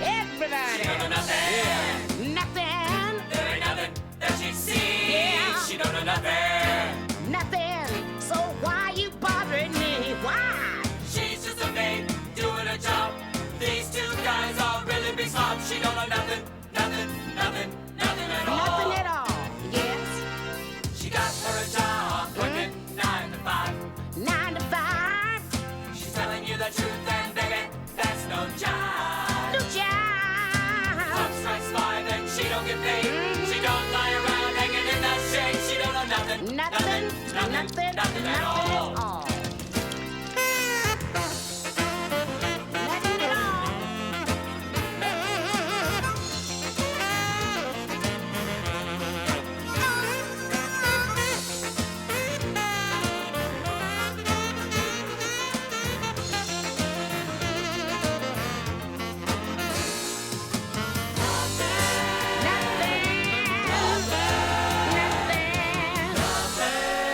Everybody. She don't know nothing. Nothing. There ain't nothing that she sees. Yeah. She don't know nothing. Nothing. So why you bothering me? Why? She's just a maid doing her job. These two guys are really big slobs. She don't know nothing at all. Nothing at all. Yes. She got her a job working 9 to 5. 9 to 5. She's telling you the truth, and baby, that's no job. No job. Clock strikes 5 and she don't get paid. She don't lie around hanging in the shade. She don't know nothing. Nothing at all.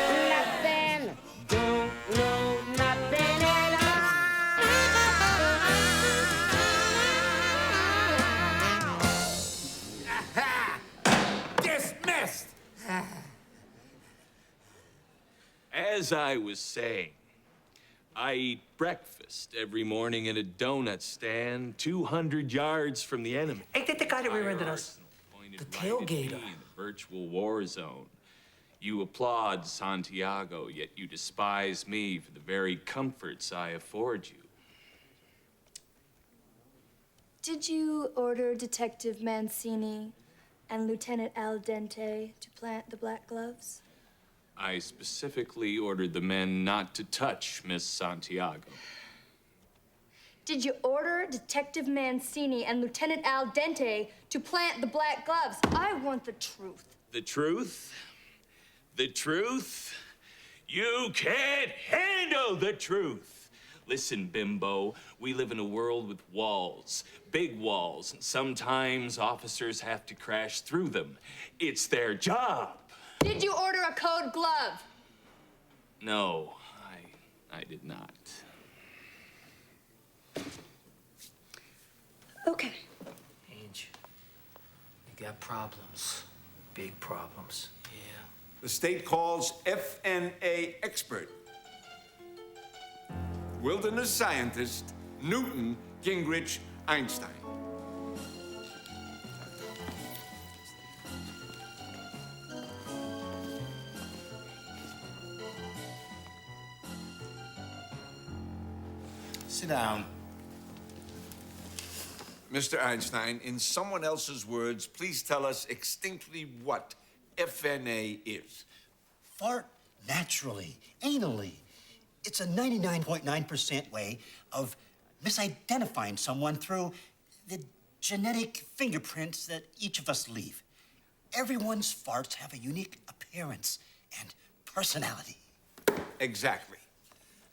Nothing. Don't know nothing at all. Dismissed! As I was saying, I eat breakfast every morning at a donut stand 200 yards from the enemy. Ain't that the guy that rear-ended us? The tailgater. In the virtual war zone. You applaud Santiago, yet you despise me for the very comforts I afford you. Did you order Detective Mancini and Lieutenant Al Dente to plant the black gloves? I specifically ordered the men not to touch Miss Santiago. Did you order Detective Mancini and Lieutenant Al Dente to plant the black gloves? I want the truth. The truth? The truth? You can't handle the truth. Listen, bimbo, we live in a world with walls, big walls, and sometimes officers have to crash through them. It's their job. Did you order a code glove? No, I did not. Okay. Ange, you got problems. Big problems. Yeah. The state calls FNA expert. Wilderness scientist, Newton Gingrich Einstein. Sit down. Mr. Einstein, in someone else's words, please tell us extinctly what FNA is. Fart naturally, anally. It's a 99.9% way of misidentifying someone through the genetic fingerprints that each of us leave. Everyone's farts have a unique appearance and personality. Exactly.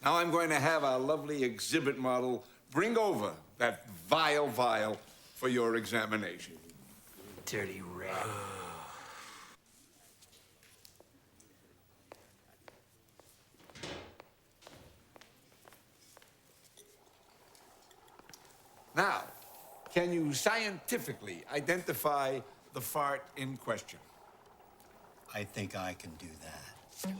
Now I'm going to have our lovely exhibit model bring over that vile vial for your examination. Dirty rat. Now, can you scientifically identify the fart in question? I think I can do that.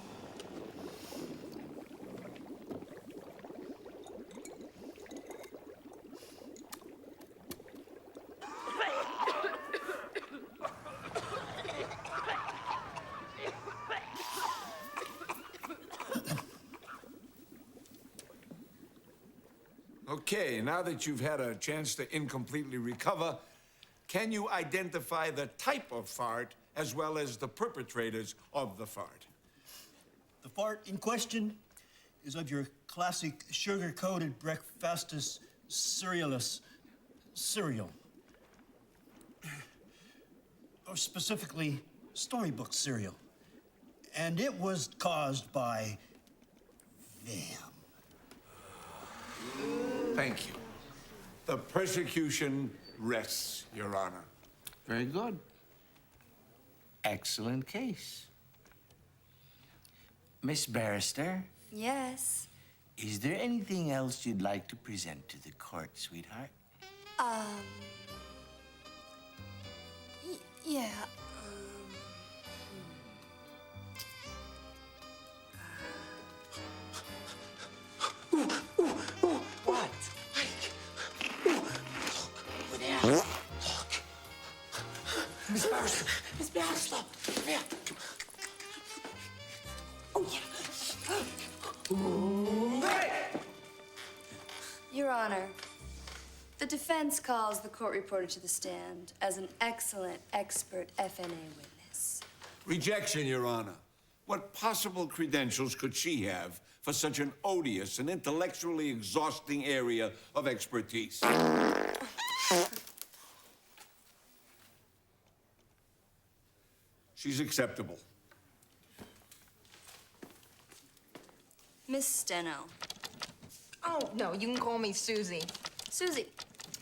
Okay, now that you've had a chance to incompletely recover, can you identify the type of fart as well as the perpetrators of the fart? The fart in question is of your classic sugar-coated breakfastus cerealus cereal. Or specifically, storybook cereal. And it was caused by them. Thank you. The persecution rests, Your Honor. Very good. Excellent case. Miss Barrister, Yes. is there anything else you'd like to present to the court, sweetheart? Yeah. What? Over there. Look. Miss Barrister. Miss Barrister. Come here. Oh, yeah. Hey! Your Honor, the defense calls the court reporter to the stand as an excellent expert FNA witness. Rejection, Your Honor. What possible credentials could she have for such an odious and intellectually exhausting area of expertise? She's acceptable. Miss Steno. Oh, no, you can call me Susie. Susie.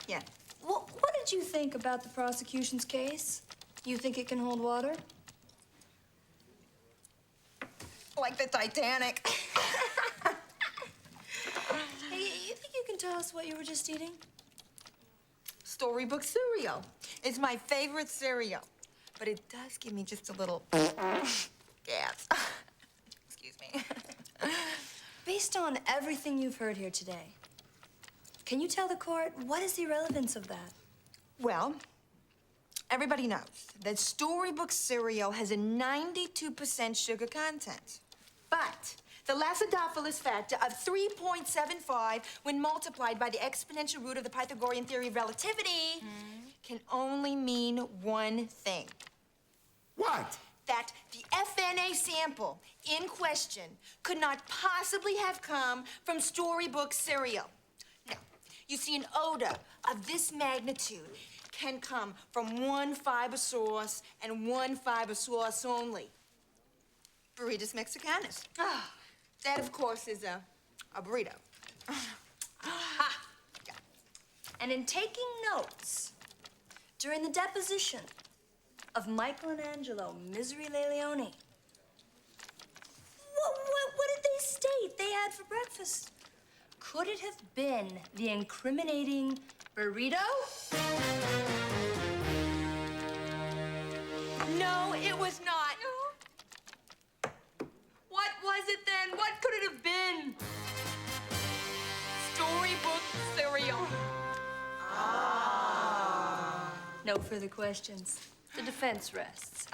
Yeah. What did you think about the prosecution's case? You think it can hold water? Like the Titanic. Hey, you think you can tell us what you were just eating? Storybook cereal. It's my favorite cereal. But it does give me just a little gas. Excuse me. Based on everything you've heard here today, can you tell the court what is the relevance of that? Well, everybody knows that storybook cereal has a 92% sugar content. But the Lacidophilus factor of 3.75 when multiplied by the exponential root of the Pythagorean theory of relativity can only mean one thing. What? That the FNA sample in question could not possibly have come from storybook cereal. Now, you see, an odor of this magnitude can come from one fiber source and one fiber source only. Burritos Mexicanos. That, of course, is a burrito. And in taking notes, during the deposition of Michael and Angelo Misery Leone, what did they state they had for breakfast? Could it have been the incriminating burrito? No, it was not. What was it then? What could it have been? Storybook cereal. No further questions. The defense rests.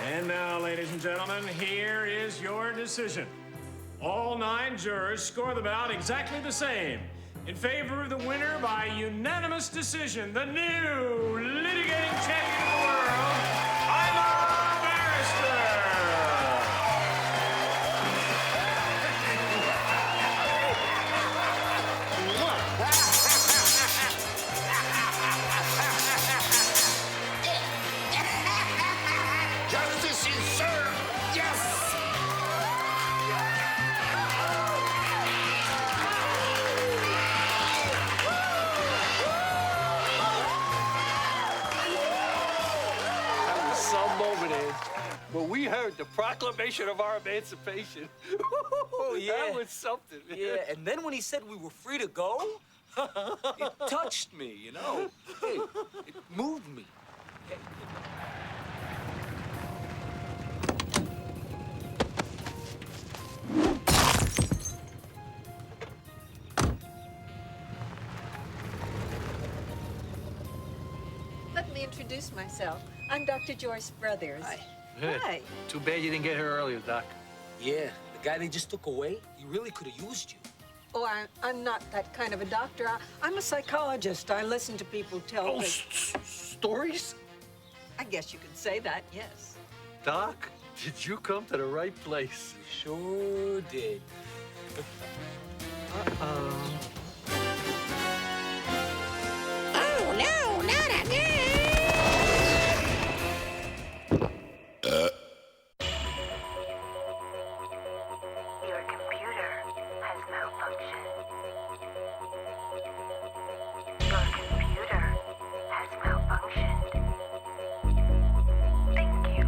And now, ladies and gentlemen, here is your decision. All 9 jurors score the bout exactly the same. In favor of the winner by unanimous decision, the new litigating champion of the world, Ira Barrister. Justice is served. Yes. That was some moment, Ed, when we heard the proclamation of our emancipation. Oh, yeah. That was something, man. Yeah, and then when he said we were free to go, it touched me, you know? Hey, it moved me. Hey. me introduce myself. I'm Dr. Joyce Brothers. Hi. Hi. Too bad you didn't get here earlier, Doc. Yeah, the guy they just took away, he really could have used you. Oh, I'm not that kind of a doctor. I'm a psychologist. I listen to people tell stories? I guess you could say that, yes. Doc, did you come to the right place? You sure did. Oh, no, not again! Your computer has malfunctioned. Your computer has malfunctioned. Thank you.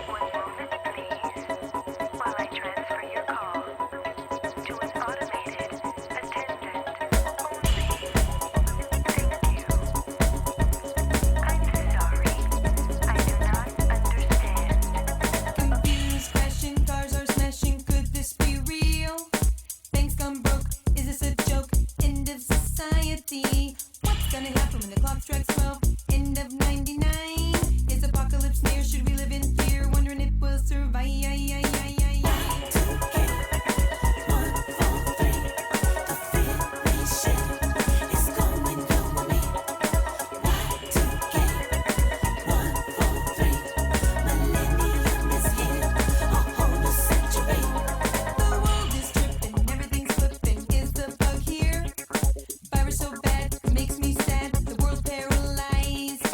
One moment, please, while I transfer your call to an automated attendant only. Thank you. I'm sorry. I do not understand. Computers crashing, cars are smashing. Could this be real? Banks gone broke. Is this a joke? End of society. What's gonna happen when the clock strikes 12? End of 99. Is apocalypse near? Should we live in fear? Wondering if we'll survive. The world is tripping, everything's flipping. Is the bug here? Virus so bad, makes me sad. The world's paralyzed.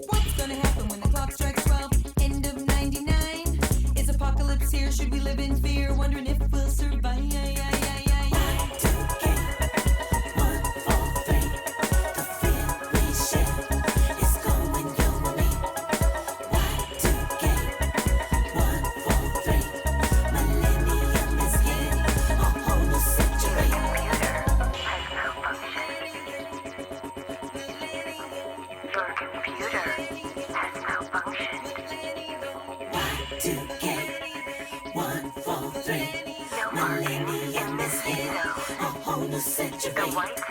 What's gonna happen when the clock strikes 12? End of 99. Is apocalypse here? Should we live in fear? Wondering if we'll survive. Your computer has malfunctioned. Y2K, 143. Millennium is here. A whole new century. The White